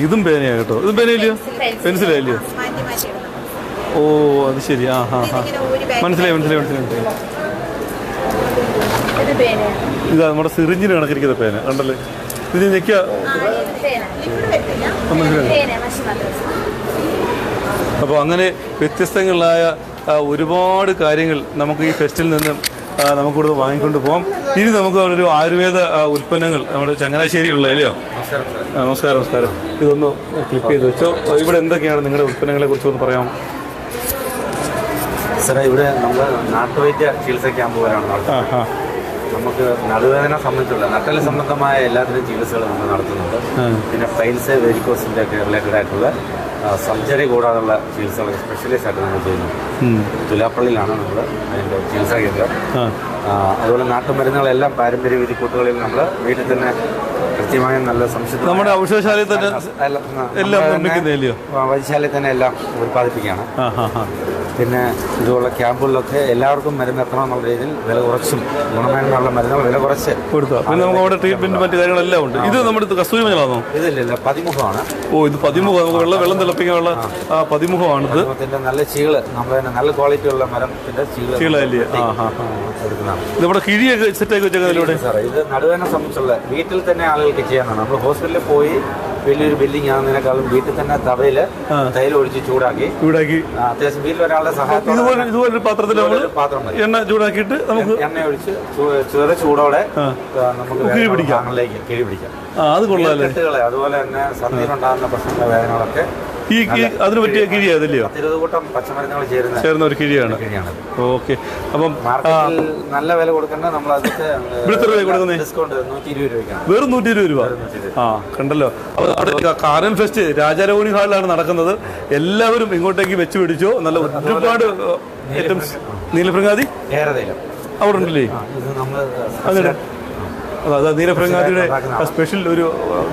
ഇതും പേനയാ കേട്ടോ. ഇതും പേനയില്ലയോ? പെൻസിലല്ലയോ? ഓ അത് ശരി. മനസ്സിലായി. ഇതാ നമ്മുടെ സിറിഞ്ചിന് കണക്കിരിക്കുന്ന പേന കണ്ടല്ലേ? ഇത് ഞെക്കിയ അപ്പോൾ അങ്ങനെ വ്യത്യസ്തങ്ങളായ ഒരുപാട് കാര്യങ്ങൾ നമുക്ക് ഈ ഫെസ്റ്റിൽ നിന്ന് നമുക്കിവിടെ വാങ്ങിക്കൊണ്ട് പോകാം. ഇനി നമുക്ക് ഒരു ആയുർവേദ ഉൽപ്പന്നങ്ങൾ നമ്മുടെ ചങ്ങനാശ്ശേരിയുള്ള അല്ലയോ? നമസ്കാരം. ഇതൊന്ന് ക്ലിക്ക് ചെയ്ത് വെച്ചോ. ഇവിടെ എന്തൊക്കെയാണ് നിങ്ങളുടെ ഉൽപ്പന്നങ്ങളെ കുറിച്ച് ഒന്ന് പറയാമോ? സാറേ, ഇവിടെ നമ്മൾ നാട്ടുവൈദ്യ ചികിത്സ ക്യാമ്പ് വരാണ് നടത്തുന്നത്. നമുക്ക് നടുവേദന സംബന്ധിച്ചുള്ള നട്ടല് സംബന്ധമായ എല്ലാത്തിനും ചികിത്സകൾ നമ്മൾ നടത്തുന്നുണ്ട്. പിന്നെ പൈൽസ്, വെരിക്കോസിൻ്റെ ഒക്കെ റിലേറ്റഡ് ആയിട്ടുള്ള സർജറി കൂടാതുള്ള ചികിത്സകൾ സ്പെഷ്യലൈസ് ആയിട്ട് നമ്മൾ ചെയ്യുന്നു. തുലാപ്പള്ളിയിലാണ് നമ്മൾ അതിൻ്റെ ചികിത്സാ കേന്ദ്രം. അതുപോലെ നാട്ടുമരുന്നുകളെല്ലാം പാരമ്പര്യ വിധിക്കൂട്ടുകളിൽ നമ്മൾ വീട്ടിൽ തന്നെ കൃത്യമായ നല്ല സംശുദ്ധ നമ്മുടെ ഔഷധശാലയിൽ തന്നെ എല്ലാം വൈദ്യശാലയിൽ തന്നെ എല്ലാം ഉൽപ്പാദിപ്പിക്കുകയാണ്. പിന്നെ ഇതുപോലുള്ള ക്യാമ്പുകളിലൊക്കെ എല്ലാവർക്കും മരുന്ന് എത്തണം എന്നുള്ള രീതിയിൽ വില കുറച്ചും ഗുണമേന്മയുള്ള മരുന്നുകൾ വില കുറച്ച് കൊടുക്കുക. പിന്നെ നമുക്ക് അവിടെ ട്രീറ്റ്മെന്റ് മറ്റു കാര്യങ്ങളെല്ലാം ഉണ്ട്. ഇത് നമ്മുടെ കസ്തൂരി മഞ്ഞളാണോ? ഇതില്ല, പതിമുഖമാണ്. ഓ ഇത് പതിമുഖം. നമുക്ക് വെള്ളം തിളപ്പിക്കാനുള്ള പതിമുഖമാണ്. ഇത് നല്ല ചീള്, നമ്മൾ തന്നെ നല്ല ക്വാളിറ്റി ഉള്ള മരത്തിന്റെ ചീളല്ലേ? എടുക്കുന്നതാണ്. ഇത് നമ്മുടെ കിഴിയൊക്കെ സെറ്റാക്കി വെച്ചേക്കുന്നതിലൂടെ സാറേ, ഇത് നടുവേദന സംബന്ധിച്ചുള്ള വീട്ടിൽ തന്നെ ആളുകൾക്ക് ചെയ്യാനാണ്. നമ്മൾ ഹോസ്പിറ്റലിൽ പോയി വലിയൊരു ബില്ലിംഗ് ആകുന്നതിനേക്കാളും വീട്ടിൽ തന്നെ തവയില് തൈലം ഒഴിച്ച് ചൂടാക്കി അത്യാവശ്യം വീട്ടിൽ ഒരാളുടെ സഹായത്തോടെ ഇതുപോലെ പാത്രത്തിൽ എണ്ണ ചൂടാക്കിയിട്ട് നമുക്ക് എണ്ണ ഒഴിച്ച് ചെറു ചൂടോടെ നമുക്ക് കിഴി പിടിക്കാം. അത് കൊള്ളാല്ലേ? അതുപോലെ തന്നെ സന്ധിയിലുണ്ടാകുന്ന പ്രശ്നങ്ങളുടെ വേദനകളൊക്കെ ഈ അതിന് പറ്റിയ കിഴിയാ അതല്ലയോ? 20 കൂട്ടം പച്ചമരുന്നുകൾ ചേർന്ന ഒരു കിഴിയാണ്. ഓക്കെ. അപ്പം നല്ല വില കൊടുക്കേണ്ട നമ്മൾ ഡിസ്കൗണ്ട് 120 രൂപയ്ക്കാണ്. വെറും 120 രൂപ. കണ്ടല്ലോ. അപ്പോൾ കാർണിവൽ ഫെസ്റ്റ് രാജാരമണി ഹാളിലാണ് നടക്കുന്നത്. എല്ലാവരും ഇങ്ങോട്ടേക്ക് വെച്ച് പിടിച്ചോ. നല്ല ഒരുപാട് ഐറ്റംസ് നീലഭൃംഗാതി ഏറെതൈലം അവിടെ ഉണ്ടല്ലേ? ഇത് നമ്മൾ അതാ നീലഭൃംഗാതിയുടെ സ്പെഷ്യൽ ഒരു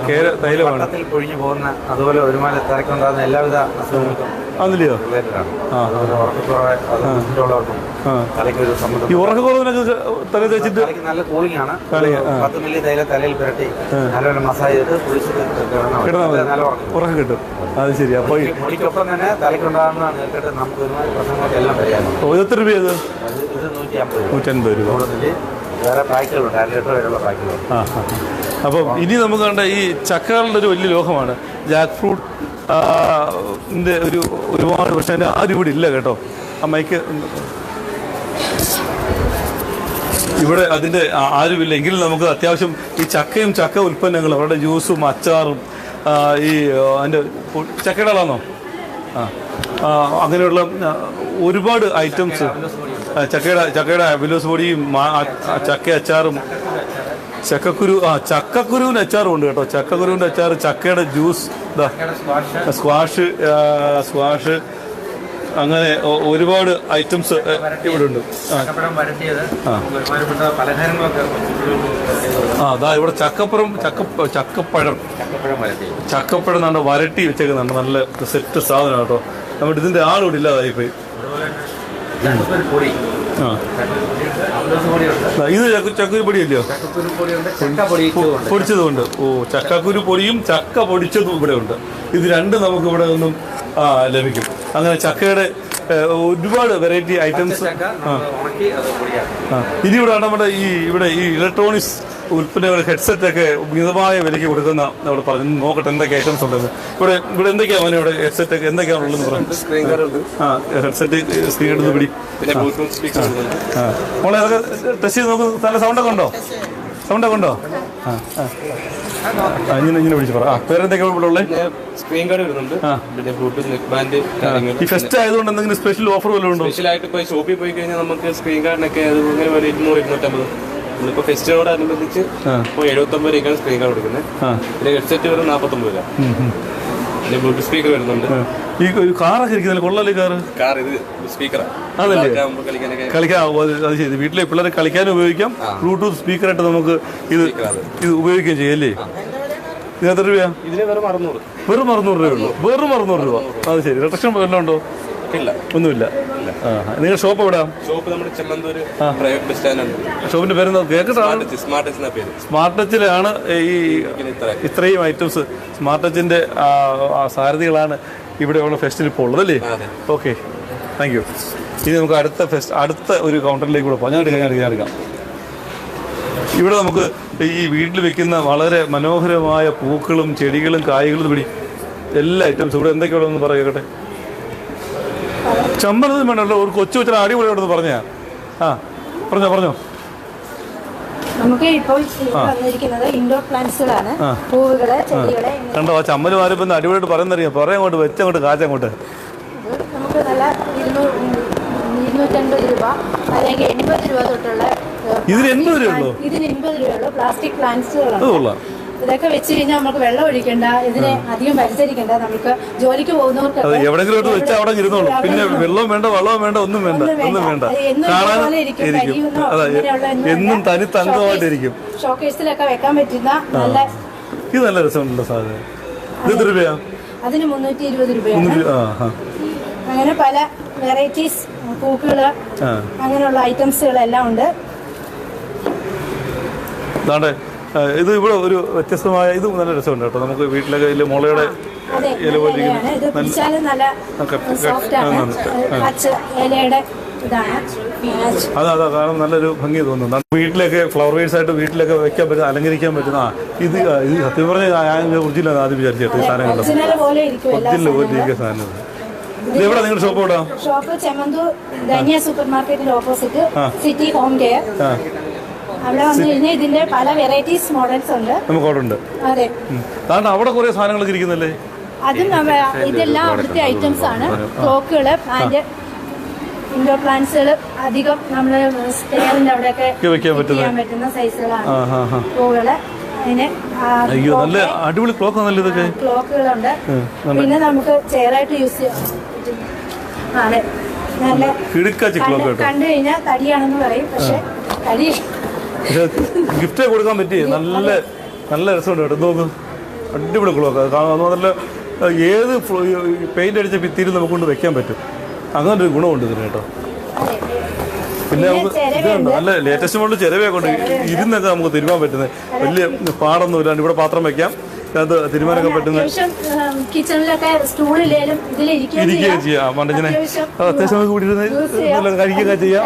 കേര തൈലമാണ്. വട്ടത്തിൽ പൊഴിഞ്ഞു പോകുന്ന അതുപോലെ ഒരുമാതിരി തിരക്കുണ്ടാകുന്ന എല്ലാവിധ അസുഖങ്ങൾക്കും ആണല്ലയോ? റിലേറ്റഡാണ്. ഉറക്കക്കുറവുള്ളവർക്കും തലയ്ക്കൊരു സമ്മർദ്ദം. ഈ ഉറക്കക്കുറവിനൊക്കെ തല തേച്ചിട്ട് തലയ്ക്ക് നല്ല കൂളിംഗ് ആണ്. 10 മില്ലി തൈലം തലയിൽ പുരട്ടി നല്ലപോലെ മസാജ് ചെയ്ത് കുളിച്ചിട്ട് നല്ല ഉറക്കം കിട്ടും. അത് ശരി. അപ്പൊ മുടിക്കൊപ്പം തന്നെ തലയ്ക്കുണ്ടാകുന്ന നേരിട്ട് നമുക്ക് ഒരുമാതിരി പ്രശ്നങ്ങൾക്കെല്ലാം പരിഹാരം. ഇത് എത്ര രൂപ? ഇത് 150 രൂപ. വേറെ പാക്കുകളുണ്ട്, 1 ലിറ്റർ വരെയുള്ള പാക്കുകളുണ്ട്. അപ്പം ഇനി നമുക്ക് കണ്ട ഈ ചക്കകളുടെ ഒരു വലിയ ലോകമാണ്. ജാക്ക് ഫ്രൂട്ട് ഒരുപാട്, പക്ഷെ അതിൻ്റെ ആരും ഇവിടെ ഇല്ല കേട്ടോ. അമ്മയ്ക്ക് ഇവിടെ അതിൻ്റെ ആരുമില്ല. എങ്കിലും നമുക്ക് അത്യാവശ്യം ഈ ചക്കയും ചക്ക ഉൽപ്പന്നങ്ങളും അവരുടെ ജ്യൂസും അച്ചാറും ഈ അതിൻ്റെ ചക്കയുടെയാണോ അങ്ങനെയുള്ള ഒരുപാട് ഐറ്റംസ്, ചക്കയുടെ അവിലോസ് പൊടിയും ചക്ക അച്ചാറും ചക്കക്കുരുവിൻ്റെ അച്ചാറും ഉണ്ട് കേട്ടോ. ചക്കക്കുരുവിൻ്റെ അച്ചാർ, ചക്കയുടെ ജ്യൂസ്, സ്ക്വാഷ് അങ്ങനെ ഒരുപാട് ഐറ്റംസ് ഇവിടെ ഉണ്ട്. അതാ ഇവിടെ ചക്കപ്പഴം നല്ല വരട്ടി വെച്ചേക്കുന്നുണ്ട്. നല്ല സെറ്റ് സാധനം കേട്ടോ. നമ്മുടെ ഇതിന്റെ ആളിവിടെ ഇല്ലാതായിപ്പോയി. ഇത് ചക്കക്കുരു പൊടിയല്ലയോ? പൊടിച്ചതുകൊണ്ട്. ചക്കക്കുരു പൊടിയും ചക്ക പൊടിച്ചതും ഇവിടെ ഉണ്ട്. ഇത് രണ്ടും നമുക്ക് ഇവിടെ നിന്നും ലഭിക്കും. അങ്ങനെ ചക്കയുടെ ഒരുപാട് വെറൈറ്റി ഐറ്റംസ്. ഇനി ഇവിടെ നമ്മുടെ ഈ ഇലക്ട്രോണിക്സ് ഉൽപ്പന്നങ്ങൾ, ഹെഡ്സെറ്റ് ഒക്കെ മിതമായ വിലയ്ക്ക് കൊടുക്കുന്ന അവിടെ പറഞ്ഞു. നോക്കട്ടെ എന്തൊക്കെ ഐറ്റംസ് ഉണ്ടെന്ന്. ഇവിടെ എന്തൊക്കെയാ മോനെ ഇവിടെ ഹെഡ്സെറ്റ് ഒക്കെ എന്തൊക്കെയാണ് ഉള്ളതെന്ന് പറഞ്ഞു. ഹെഡ്സെറ്റ് സ്ക്രീൻ എടുത്ത് പിടി. മോളെ അതൊക്കെ ടെസ്റ്റ് ചെയ്ത് നോക്ക്. നല്ല സൗണ്ടൊക്കെ ഉണ്ടോ? ഇങ്ങനെ വിളിച്ച് പറ. പേരെന്തൊക്കെയാണ് ഇവിടെ ഉള്ളത്? സ്ക്രീൻ ഗാർഡ് വരുന്നുണ്ട്, പിന്നെ ബ്ലൂടൂത്ത് നെക്ക് ബാൻഡ്. ഈ ഫെസ്റ്റ് ആയതുകൊണ്ട് എന്തെങ്കിലും സ്പെഷ്യൽ ഓഫർ വല്ലതും ഉണ്ടോ? സ്പെഷ്യലായിട്ട് ഇപ്പോൾ ഷോപ്പിൽ പോയി കഴിഞ്ഞാൽ നമുക്ക് സ്ക്രീൻ ഗാർഡിനൊക്കെ അത് ഇങ്ങനെ 200-250. നമ്മളിപ്പോൾ ഫെസ്റ്റിനോടനുബന്ധിച്ച് ഇപ്പോൾ 79 രൂപയ്ക്കാണ് സ്ക്രീൻ ഗാർഡ് കൊടുക്കുന്നത്. പിന്നെ ഹെഡ്സെറ്റ് വരും 49 രൂപ. പിന്നെ ബ്ലൂടൂത്ത് സ്പീക്കർ വരുന്നുണ്ട്. ഈ ഒരു കാറൊക്കെ ഇരിക്കുന്നില്ല, കൊള്ളാലേ കാർ? ഇത് സ്പീക്കറാണ്. കളിക്കാൻ അത് ശരി. വീട്ടിലെ പിള്ളേരെ കളിക്കാനും ഉപയോഗിക്കാം. ബ്ലൂടൂത്ത് സ്പീക്കറായിട്ട് നമുക്ക് ഇത് ഉപയോഗിക്കുകയും ചെയ്യും അല്ലേ? ഇത് എത്ര രൂപയാ? ഇതിന് വെറും 600. വെറും 600 രൂപയുള്ളൂ. വെറും 600 രൂപ. അത് ശരി. റിട്ടക്ഷൻ വല്ലതും ഉണ്ടോ? ഇല്ല, ഒന്നുമില്ല. നിങ്ങൾ ഷോപ്പ് എവിടാ? ഷോപ്പ് നമ്മുടെ ചെമ്മന്തൂർ പ്രൈവറ്റ് ബസ് സ്റ്റാൻഡ് ഉണ്ട്. ഷോപ്പിന്റെ പേര് കേട്ടിട്ടാണ്? സ്മാർട്ട് ടച്ചിലാണ് ഈ ഇത്രയും ഐറ്റംസ്. സ്മാർട്ട് ടച്ചിന്റെ സാരഥികളാണ് ഇവിടെയുള്ള ഫെസ്റ്റിൽ ഇപ്പോൾ ഉള്ളതല്ലേ? Okay, thank you. ഇനി നമുക്ക് അടുത്ത ഒരു കൗണ്ടറിലേക്ക് കൂടെ പോകാം. ഞാൻ എടുക്കാം. ഇവിടെ നമുക്ക് ഈ വീട്ടിൽ വെക്കുന്ന വളരെ മനോഹരമായ പൂക്കളും ചെടികളും കായ്കളും പിടി എല്ലാ ഐറ്റംസും ഇവിടെ എന്തൊക്കെയാണെന്ന് പറയട്ടെ. ചമ്പലതും വേണ്ടല്ലോ, ഒരു കൊച്ചു അടിപൊളിയോടൊന്ന് പറഞ്ഞാ. പറഞ്ഞോ. നമുക്ക് ഇപ്പോൾ വന്നിരിക്കുന്നത് ഇൻഡോർ പ്ലാന്റ്സുകളാണ്. പൂവുകള്, ചെടികള്. കണ്ടോ ആ ചമ്മല് മാറിപ്പോ അടിപൊളിയായിട്ട് പറയുന്നറിയാം. അങ്ങോട്ട് വെച്ചങ്ങോട്ട് കാച്ചങ്ങോട്ട്. നമുക്ക് നല്ല 250 രൂപ അല്ലെങ്കിൽ 80 രൂപ തൊട്ടുള്ള. ഇതിന് 80 രൂപയുള്ളൂ? ഇതിന് 80 രൂപയുള്ള പ്ലാസ്റ്റിക് പ്ലാന്റ്സുകളാണ്. ഇതൊക്കെ വെച്ച് കഴിഞ്ഞാൽ നമുക്ക് വെള്ളം ഒഴിക്കണ്ട, ഇതിനെ അധികം പരിചരിക്കണ്ട. നമുക്ക് ജോലിക്ക് പോകുന്നവർക്ക് എവിടെങ്കിലും വെച്ചാൽ അവിടെ ഇരുന്നോളൂ. പിന്നെ വെള്ളവും വേണ്ട, വളവും വേണ്ട, ഒന്നും വേണ്ട. എന്നും തനി തങ്കമായിട്ടിരിക്കും. ഷോക്കേസിലൊക്കെ വെക്കാൻ പറ്റുന്ന നല്ല. ഇത് നല്ല രസമുണ്ടല്ലോ സാധനം. ഇത് എത്ര രൂപയാ? അതിന് 320 രൂപയാണ്. അങ്ങനെ പല വെറൈറ്റീസ് പൂക്കള്, അങ്ങനെയുള്ള ഐറ്റംസുകളെല്ലാം ഉണ്ട്. ഇത് ഇവിടെ ഒരു വ്യത്യസ്തമായ, ഇത് നല്ല രസമുണ്ട് കേട്ടോ. നമുക്ക് വീട്ടിലൊക്കെ മുളയുടെ ഇല പോലെ അതാ കാരണം നല്ലൊരു ഭംഗി തോന്നുന്നു. വീട്ടിലൊക്കെ ഫ്ലവർ വേഴ്സ് ആയിട്ട് വീട്ടിലൊക്കെ വെക്കാൻ പറ്റുന്ന, അലങ്കരിക്കാൻ പറ്റുന്ന. ഇത് സത്യം പറഞ്ഞാൽ ഞാൻ ഒറിജിനൽ ആദ്യം വിചാരിച്ചിട്ട് ഈ സാധനം കണ്ടത് ഒറിജിനൽ പോലെ ഇരിക്കുന്ന സാധനം. ഇത് എവിടെ നിങ്ങളുടെ ഷോപ്പ് എവിടാ? ഷോപ്പ് ചെമ്മന്തൂർ ധന്യ സൂപ്പർ മാർക്കറ്റിന്റെ ഓപ്പോസിറ്റ് സിറ്റി ഹോം കെയർ. അവിടെ വന്നു കഴിഞ്ഞാൽ ഇതിന്റെ പല വെറൈറ്റീസ് മോഡൽസ് ഉണ്ട്. നമുക്ക് അവിടെ ഉണ്ട്. അതെ, കാരണം അവിടെ കുറെ സാധനങ്ങളൊക്കെ ഇരിക്കുന്നല്ലേ? അതും ഇതെല്ലാം അവിടുത്തെ ഐറ്റംസ് ആണ്. ക്ലോക്കുകള്, പ്ലാന്റ്, ഇൻഡോർ പ്ലാന്റ്സുകൾ അധികം നമ്മള് സ്റ്റെയറിന്റെ അവിടെയൊക്കെ വെക്കാൻ പറ്റുന്ന സൈസുകളാണ് പൂവുകള്. നല്ല അടിപൊളി ക്ലോക്ക് ആണല്ലോ ഇതൊക്കെ. ക്ലോക്കുകളുണ്ട്. പിന്നെ നമുക്ക് ചെയറായിട്ട് യൂസ് ചെയ്യാം. അതെ, നല്ല കിടുക്കാച്ചി ക്ലോക്ക് കേട്ടോ. കണ്ടു കഴിഞ്ഞാൽ തടിയാണെന്ന് പറയും, പക്ഷെ തടി ഗിഫ്റ്റ് കൊടുക്കാൻ പറ്റി. നല്ല നല്ല രസമുണ്ട് കേട്ടോ. നോക്ക്, അടിപൊളി ക്ലോക്ക്. നല്ല ഏത് പെയിന്റ് അടിച്ച ഭിത്തിയിൽ നമുക്ക് കൊണ്ട് വെക്കാൻ പറ്റും. അങ്ങനെ ഒരു ഗുണമുണ്ട് ഇതിന് കേട്ടോ. പിന്നെ നമുക്ക് ഇതുണ്ട്, നല്ല ലേറ്റസ്റ്റ് മോഡൽ ചിരവയൊക്കെ കൊണ്ട് ഇരുന്നൊക്കെ നമുക്ക് തിരുമാൻ പറ്റുന്നത്. വലിയ പാടൊന്നും ഇല്ലാണ്ട് ഇവിടെ പാത്രം വെക്കാം, അത് തിരുമാനൊക്കെ പറ്റുന്നത്. കിച്ചണിലൊക്കെ സ്റ്റൂളിലേലും ഇരിക്കുകയും ചെയ്യാം. മണ്ടച്ചിനെ അത്യാവശ്യം നമുക്ക് കൂടി കഴിക്കുകയൊക്കെ ചെയ്യാം.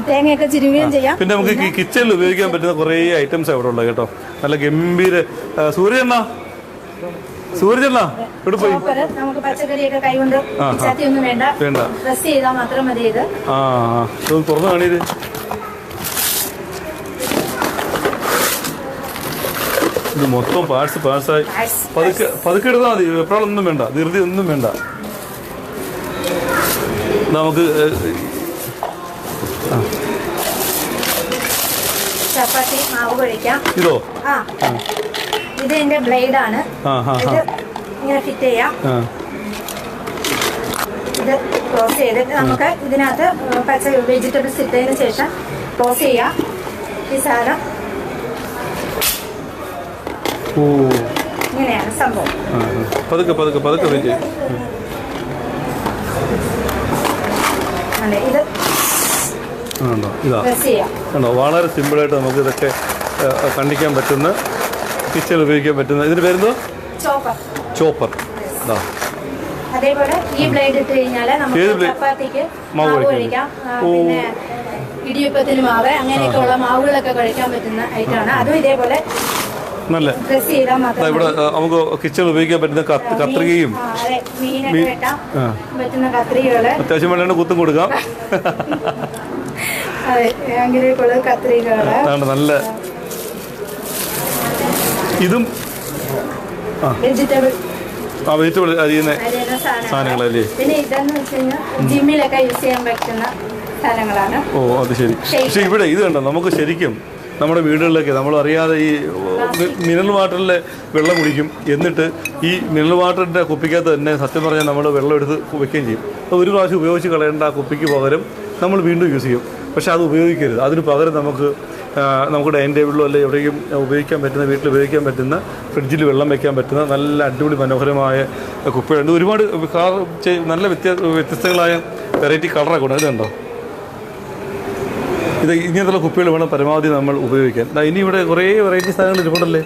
തേങ്ങയൊക്കെ ചിരുകയും ചെയ്യാം. പിന്നെ നമുക്ക് കിച്ചണിൽ ഉപയോഗിക്കാൻ പറ്റുന്ന കുറേ ഐറ്റംസ് അവിടെ ഉള്ളത് കേട്ടോ. നല്ല ഗംഭീര സൂര്യണ്ണ ഇവിടെ പോയി നമുക്ക് പച്ചക്കറിയൊക്കെ കൈകൊണ്ട് ചാത്തിയൊന്നും വേണ്ട, പ്രസ് ചെയ്താൽ മാത്രം മതി. ഇത് തുറന്നു കാണിയത് ഇത് മൊത്തം പാഴ്സായി പതുക്കെ എടുത്താൽ മതി. എപ്പോഴൊന്നും വേണ്ട, ധൃതി ഒന്നും വേണ്ട. നമുക്ക് ചപ്പാത്തി മാവ് കഴിക്കാം. ഇതോ ഇത് എന്റെ ബ്ലേഡ് ആണ്. ഇത് ഇങ്ങനെ ഫിറ്റ് ചെയ്യാം. ഇത് ക്ലോസ് ചെയ്തിട്ട് നമുക്ക് ഇതിനകത്ത് പച്ച വെജിറ്റബിൾസ് ഇട്ടതിന് ശേഷം ക്ലോസ് ചെയ്യാം. ഈ സാധനം ഇങ്ങനെയാണ് സംഭവം. പതുക്കെ ഇത് ഇതാ വളരെ സിമ്പിളായിട്ട് നമുക്ക് ഇതൊക്കെ കണ്ടിക്കാൻ പറ്റുന്ന, കിച്ചണിൽ ഉപയോഗിക്കാൻ പറ്റുന്ന. ഇതിന് പേരെന്തോ? ചോപ്പർ. അതേപോലെ ഈ ബ്ലേഡ് ഇട്ട് കഴിഞ്ഞാൽ നമുക്ക് ചപ്പാത്തിക്ക് മാവ് കഴിക്കാം, പിന്നെ ഇടിയപ്പത്തിന് മാവ്, അങ്ങനെയൊക്കെയുള്ള മാവുകളൊക്കെ കഴിക്കാൻ പറ്റുന്ന ഐറ്റമാണ്. അതും ഇതേപോലെ നല്ല ഇവിടെ നമുക്ക് കിച്ചണിൽ ഉപയോഗിക്കാൻ പറ്റുന്ന കത്രികയും മീനൊക്കെ വെട്ടാൻ പറ്റുന്ന കത്രികകള്, അത്യാവശ്യം വേണ്ട കുത്തും കൊടുക്കാം. അങ്ങനെയൊക്കെയുള്ള കത്രികകള് നല്ല ഇതും വെജിറ്റബിൾ അരിയുന്ന സാധനങ്ങളല്ലേ. പിന്നെ ഇതെന്ന് വെച്ച് കഴിഞ്ഞാൽ ജിമ്മിലൊക്കെ യൂസ് ചെയ്യാൻ പറ്റുന്ന സാധനങ്ങളാണ്. ഓ അത് ശരി. പക്ഷെ ഇവിടെ ഇത് കണ്ടോ, നമുക്ക് ശരിക്കും നമ്മുടെ വീടുകളിലൊക്കെ നമ്മൾ അറിയാതെ ഈ മിനറൽ വാട്ടറിൽ വെള്ളം കുടിക്കും. എന്നിട്ട് ഈ മിനറൽ വാട്ടറിൻ്റെ കുപ്പിക്കകത്ത് തന്നെ സത്യം പറഞ്ഞാൽ നമ്മൾ വെള്ളം എടുത്ത് വെക്കുകയും ചെയ്യും. അപ്പോൾ ഒരു പ്രാവശ്യം ഉപയോഗിച്ച് കളയേണ്ട ആ കുപ്പിക്ക് പകരം നമ്മൾ വീണ്ടും യൂസ് ചെയ്യും. പക്ഷെ അത് ഉപയോഗിക്കരുത്. അതിന് പകരം നമുക്ക് ഡൈനിങ് ടേബിളിലോ അല്ലെങ്കിൽ എവിടെയും ഉപയോഗിക്കാൻ പറ്റുന്ന, വീട്ടിൽ ഉപയോഗിക്കാൻ പറ്റുന്ന, ഫ്രിഡ്ജിൽ വെള്ളം വയ്ക്കാൻ പറ്റുന്ന നല്ല അടിപൊളി മനോഹരമായ കുപ്പികളുണ്ട്. ഒരുപാട് നല്ല വ്യത്യസ്തങ്ങളായ വെറൈറ്റി കളറൊക്കെ ഉണ്ട്. ഇതുണ്ടോ, ഇത് ഇങ്ങനത്തുള്ള കുപ്പികൾ വേണം പരമാവധി നമ്മൾ ഉപയോഗിക്കാൻ. ഇനി ഇവിടെ കുറേ വെറൈറ്റി സാധനങ്ങൾ ഇരിപ്പുണ്ടല്ലേ.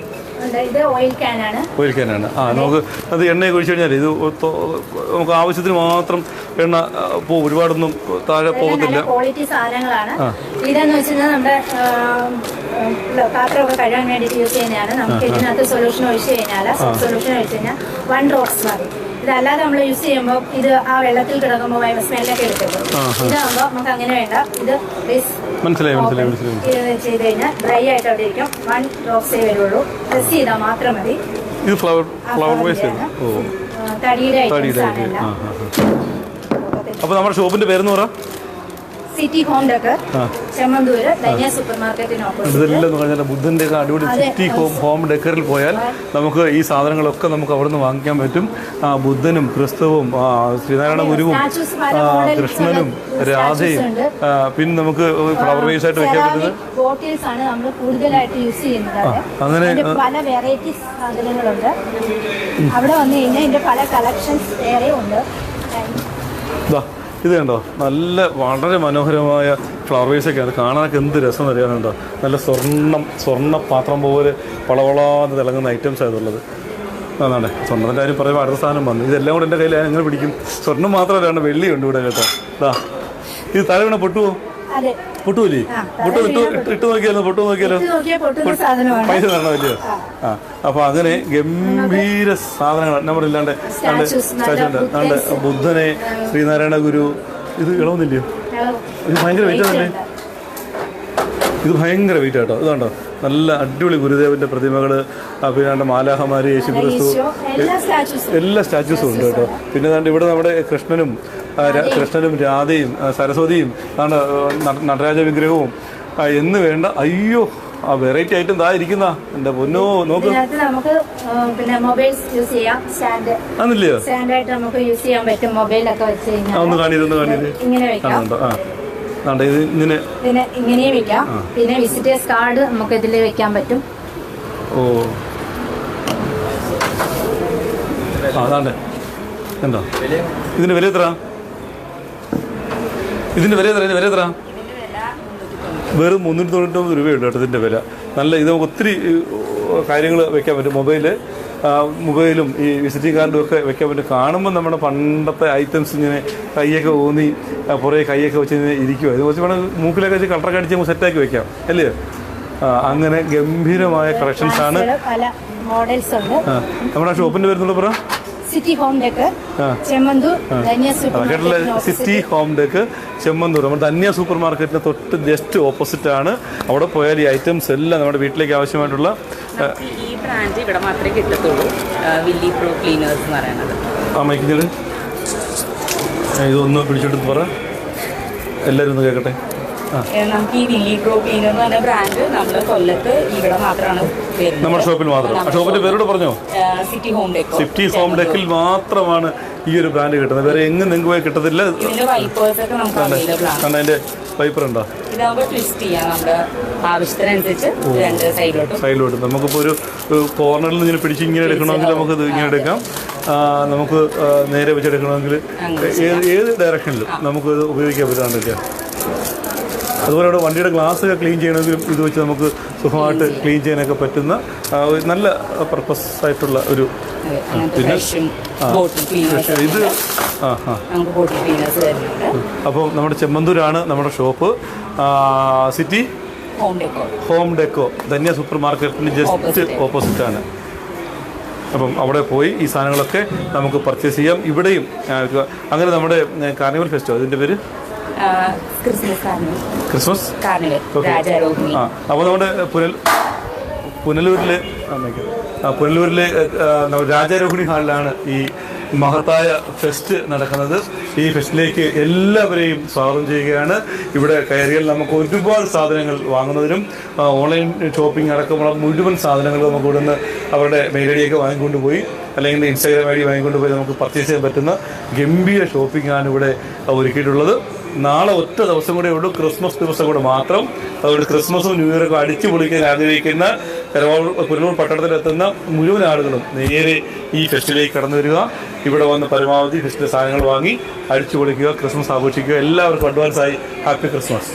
ഓയിൽ ക്യാനാണ്. നമുക്ക് അത് എണ്ണയൊക്കെ ഒഴിച്ചു കഴിഞ്ഞാൽ ഇത് നമുക്ക് ആവശ്യത്തിന് മാത്രം എണ്ണ പോകും, ഒരുപാടൊന്നും താഴെ പോകത്തില്ല. ക്വാളിറ്റി സാധനങ്ങളാണ്. ഇതെന്ന് വെച്ചാൽ നമ്മുടെ പാത്രമൊക്കെ കഴുകാൻ വേണ്ടിയിട്ട് യൂസ് ചെയ്യുന്നതാണ്. നമുക്ക് ഇതിനകത്ത് സൊല്യൂഷൻ ഒഴിച്ചു കഴിഞ്ഞാൽ 1 ഡ്രോപ്സ് മതി. ഇതല്ലാതെ നമ്മൾ യൂസ് ചെയ്യുമ്പോൾ ഇത് ആ വെള്ളത്തിൽ കിടക്കുമ്പോൾ സ്മെല്ലൊക്കെ എടുക്കും. ഇതാകുമ്പോൾ നമുക്ക് അങ്ങനെ വേണ്ട. ഇത് മനസ്സിലായി ചെയ്ത് കഴിഞ്ഞാൽ ഡ്രൈ ആയിട്ട് അവിടെ ഇരിക്കും. 1 ഡ്രോപ്സേ വരുള്ളൂ. പ്രസ് ചെയ്താൽ മാത്രം മതി. ഇത് ഫ്ലവർ വൈസ് തടിയുടെ ഐറ്റംസ് ആണ്. അപ്പോൾ നമ്മുടെ ഷോപ്പിന്റെ പേരെന്ന് പറ. City home decor, Chemmanthoor Dhanya super മാർക്കറ്റിന് ഓപ്പോസിറ്റ്. ഇതെല്ലാം പറഞ്ഞാൽ ബുദ്ധന്റെ അടിപൊളി സിറ്റി ഹോം ഡെക്കറിൽ പോയാൽ നമുക്ക് ഈ സാധനങ്ങളൊക്കെ നമുക്ക് അവിടെ നിന്ന് വാങ്ങിക്കാൻ പറ്റും. ബുദ്ധനും ക്രിസ്തുവും ശ്രീനാരായണ ഗുരുവും കൃഷ്ണനും രാധയും പിന്നെ നമുക്ക് ഫ്ലവർ വേസ് ആയിട്ട് വെക്കാൻ പറ്റുന്നത് ബോട്ടിൽസ് ആണ് നമ്മൾ കൂടുതലായിട്ട് യൂസ് ചെയ്യുന്നത്. അങ്ങനെ പല വെറൈറ്റി സാധനങ്ങളുണ്ട്. അവിടെ വന്നു കഴിഞ്ഞാൽ ഇതിന്റെ പല കളക്ഷൻസ് വേറെ ഉണ്ട്. ഇത് കണ്ടോ, നല്ല വളരെ മനോഹരമായ ഫ്ലവേഴ്സൊക്കെ അത് കാണാനൊക്കെ എന്ത് രസം അറിയാനുണ്ടോ. നല്ല സ്വർണ്ണ പാത്രം പോലെ വളവളാന്ന് തിളങ്ങുന്ന ഐറ്റംസ് ആയതുള്ളത്. അതാണ് സ്വർണ്ണത്തിൻ്റെ കാര്യം പറയുമ്പോൾ അടുത്ത സാധനം വന്നു. ഇതെല്ലാം കൂടെ എൻ്റെ കയ്യിൽ എങ്ങനെ പിടിക്കും? സ്വർണ്ണം മാത്രമല്ല, വെള്ളിയുണ്ട് ഇവിടെ കേട്ടോ. ഇത് തല വീണ പൊട്ടുവോ? പൊട്ടുമില്ലേ? ഇട്ട് നോക്കിയാലോ? പൈസ തരണമല്ലോ. അപ്പൊ അങ്ങനെ ഗംഭീര സാധനങ്ങൾ നമ്മളില്ലാണ്ട് ബുദ്ധനെ, ശ്രീനാരായണ ഗുരു. ഇത് ഇളവുന്നില്ലയോ? ഇത് ഭയങ്കര വെയിറ്റ് ആണല്ലേ. ഇത് ഭയങ്കര വെയിറ്റ് ആട്ടോ. ഇതാണ്ടോ നല്ല അടിപൊളി ഗുരുദേവന്റെ പ്രതിമകള്, പിന്നെ മാലാഹമാര്, യേശുക്രിസ്തു, എല്ലാ സ്റ്റാച്യൂസും ഉണ്ട് കേട്ടോ. പിന്നെ ഇവിടെ നമ്മുടെ കൃഷ്ണനും രാധയും സരസ്വതിയും നടരാജ വിഗ്രഹവും എന്ന് വേണ്ട. അയ്യോ ആ വെറൈറ്റി ഐറ്റം ഇതാ ഇരിക്കുന്ന എന്റെ പൊന്നോ നോക്ക്. നമുക്ക് പിന്നെ മൊബൈൽസ് യൂസ് ചെയ്യാം. സ്റ്റാൻഡ് ആണല്ലയോ? സ്റ്റാൻഡായിട്ട് നമുക്ക് യൂസ് ചെയ്യാൻ പറ്റും. മൊബൈലൊക്കെ വെച്ച് കഴിഞ്ഞാൽ ഒന്ന് കാണിയത് ഇങ്ങനെ വെക്കാം. ഇത് ഇങ്ങനെ പിന്നെ ഇങ്ങനെയും വെക്കാം. പിന്നെ വിസിറ്റേഴ്സ് കാർഡ് നമുക്ക് ഇതിൽ വെക്കാൻ പറ്റും. ഓ അതാണ്ട് എന്താ ഇതിന്റെ വില എത്ര? ഇതിന്റെ വില എത്ര? വെറും 399 രൂപയുണ്ട് കേട്ടോ ഇതിന്റെ വില. നല്ല ഇത് നമുക്ക് ഒത്തിരി കാര്യങ്ങൾ വെക്കാൻ പറ്റും. മൊബൈലും ഈ വിസിറ്റിംഗ് കാർഡും ഒക്കെ വെക്കാൻ പറ്റും. കാണുമ്പോൾ നമ്മുടെ പണ്ടത്തെ ഐറ്റംസ് ഇങ്ങനെ കൈയൊക്കെ ഊന്നി പുറകെ കൈയൊക്കെ വെച്ച് ഇരിക്കുക. ഇത് കുറച്ച് വേണം മൂക്കിലൊക്കെ വെച്ച് കളറൊക്കെ അടിച്ച് നമുക്ക് സെറ്റാക്കി വെക്കാം അല്ലേ? അങ്ങനെ ഗംഭീരമായ കളക്ഷൻസ് ആണ്. പല മോഡൽസ് ഉണ്ട്. നമ്മുടെ ഷോപ്പിന്റെ പേരുന്നുള്ള പറ. City home deck Chemmanthur city home deck Chemmanthur. നമ്മുടെ ധന്യ സൂപ്പർ മാർക്കറ്റിന് തൊട്ട് ജസ്റ്റ് ഓപ്പോസിറ്റ് ആണ്. അവിടെ പോയാൽ ഈ ഐറ്റംസ് എല്ലാം നമ്മുടെ വീട്ടിലേക്ക് ആവശ്യമായിട്ടുള്ള ഈ ബ്രാൻഡ് ഇവിടെ മാത്രമേ കിട്ടത്തുള്ളൂ. വില്ലി പ്രോ ക്ലീനേഴ്സ് എന്ന് പറയുന്നത്. ആ മൈക്കിഞ്ഞത് ഇതൊന്ന് പിടിച്ചെടുത്ത് പറ, എല്ലാവരും ഒന്ന് കേൾക്കട്ടെ. നമുക്ക് ഈ വില്ലി പ്രോ ക്ലീനർ എന്ന് പറഞ്ഞ ബ്രാൻഡ് നമ്മള് കൊല്ലത്ത് ഇവിടെ മാത്രമാണ് നമ്മുടെ ഷോപ്പിൽ മാത്രം. ഷോപ്പിന്റെ പേരോട് പറഞ്ഞോ? City home deck. City home ഡെക്കിൽ മാത്രമാണ് ഈ ഒരു ബ്രാൻഡ് കിട്ടുന്നത്. വേറെ എങ്ങും നിങ്ങൾക്ക് പോയി കിട്ടത്തില്ല. കാരണം അതിന്റെ വൈപ്പർ ഉണ്ടോ? ഇതാകുമ്പോൾ ട്വിസ്റ്റ് ചെയ്യാം നമ്മുടെ ആവശ്യത്തിനനുസരിച്ച് രണ്ട് സൈഡിലോട്ട്. നമുക്കിപ്പോൾ ഒരു കോർണറിൽ നിന്ന് ഇങ്ങനെ പിടിച്ച് ഇങ്ങനെ എടുക്കണമെങ്കിൽ നമുക്ക് ഇത് ഇങ്ങനെ എടുക്കാം. നമുക്ക് നേരെ വെച്ചെടുക്കണമെങ്കിൽ ഏത് ഡയറക്ഷനിലും നമുക്ക് ഇത് ഉപയോഗിക്കാൻ പറ്റാണ്ടൊക്കെ. അതുപോലെ ഇവിടെ വണ്ടിയുടെ ഗ്ലാസ് ഒക്കെ ക്ലീൻ ചെയ്യണമെങ്കിലും ഇത് വെച്ച് നമുക്ക് സുഖമായിട്ട് ക്ലീൻ ചെയ്യാനൊക്കെ പറ്റുന്ന നല്ല പർപ്പസ് ആയിട്ടുള്ള ഒരു. പിന്നെ ഇത് അപ്പോൾ നമ്മുടെ ചെമ്മന്തൂരാണ് നമ്മുടെ shop. City home decor Dhanya super മാർക്കറ്റിന് ജസ്റ്റ് ഓപ്പോസിറ്റ് ആണ്. അപ്പം അവിടെ പോയി ഈ സാധനങ്ങളൊക്കെ നമുക്ക് പർച്ചേസ് ചെയ്യാം. ഇവിടെയും അങ്ങനെ നമ്മുടെ കാർണിവൽ ഫെസ്റ്റിവൽ അതിൻ്റെ പേര് ക്രിസ്മസ്. അപ്പോൾ നമ്മുടെ പുനലൂരിലെ രാജാരോഹിണി ഹാളിലാണ് ഈ മഹത്തായ ഫെസ്റ്റ് നടക്കുന്നത്. ഈ ഫെസ്റ്റിലേക്ക് എല്ലാവരെയും സ്വാഗതം ചെയ്യുകയാണ്. ഇവിടെ കയറിയാൽ നമുക്ക് ഒരുപാട് സാധനങ്ങൾ വാങ്ങുന്നതിനും ഓൺലൈൻ ഷോപ്പിംഗ് അടക്കമുള്ള മുഴുവൻ സാധനങ്ങൾ നമുക്ക് ഇവിടുന്ന് അവരുടെ മെയിൽ ഐ ഡിയൊക്കെ വാങ്ങിക്കൊണ്ടുപോയി അല്ലെങ്കിൽ ഇൻസ്റ്റാഗ്രാം ഐ ഡി വാങ്ങിക്കൊണ്ടുപോയി നമുക്ക് പർച്ചേസ് ചെയ്യാൻ പറ്റുന്ന ഗംഭീര ഷോപ്പിംഗാണ് ഇവിടെ ഒരുക്കിയിട്ടുള്ളത്. നാളെ ഒറ്റ ദിവസം കൂടെ ഉള്ളൂ, ക്രിസ്മസ് ദിവസം കൂടെ മാത്രം. അതുകൊണ്ട് ക്രിസ്മസും ന്യൂ ഇയറൊക്കെ അടിച്ചു പൊളിക്കാൻ ആഗ്രഹിക്കുന്ന പുനലൂർ പട്ടണത്തിലെത്തുന്ന മുഴുവൻ ആളുകളും നേരെ ഈ ഫെസ്റ്റിലേക്ക് കടന്നു വരിക. ഇവിടെ വന്ന് പരമാവധി ഫെസ്റ്റിലെ സാധനങ്ങൾ വാങ്ങി അടിച്ചു പൊളിക്കുക, ക്രിസ്മസ് ആഘോഷിക്കുക. എല്ലാവർക്കും അഡ്വാൻസായി ഹാപ്പി ക്രിസ്മസ്.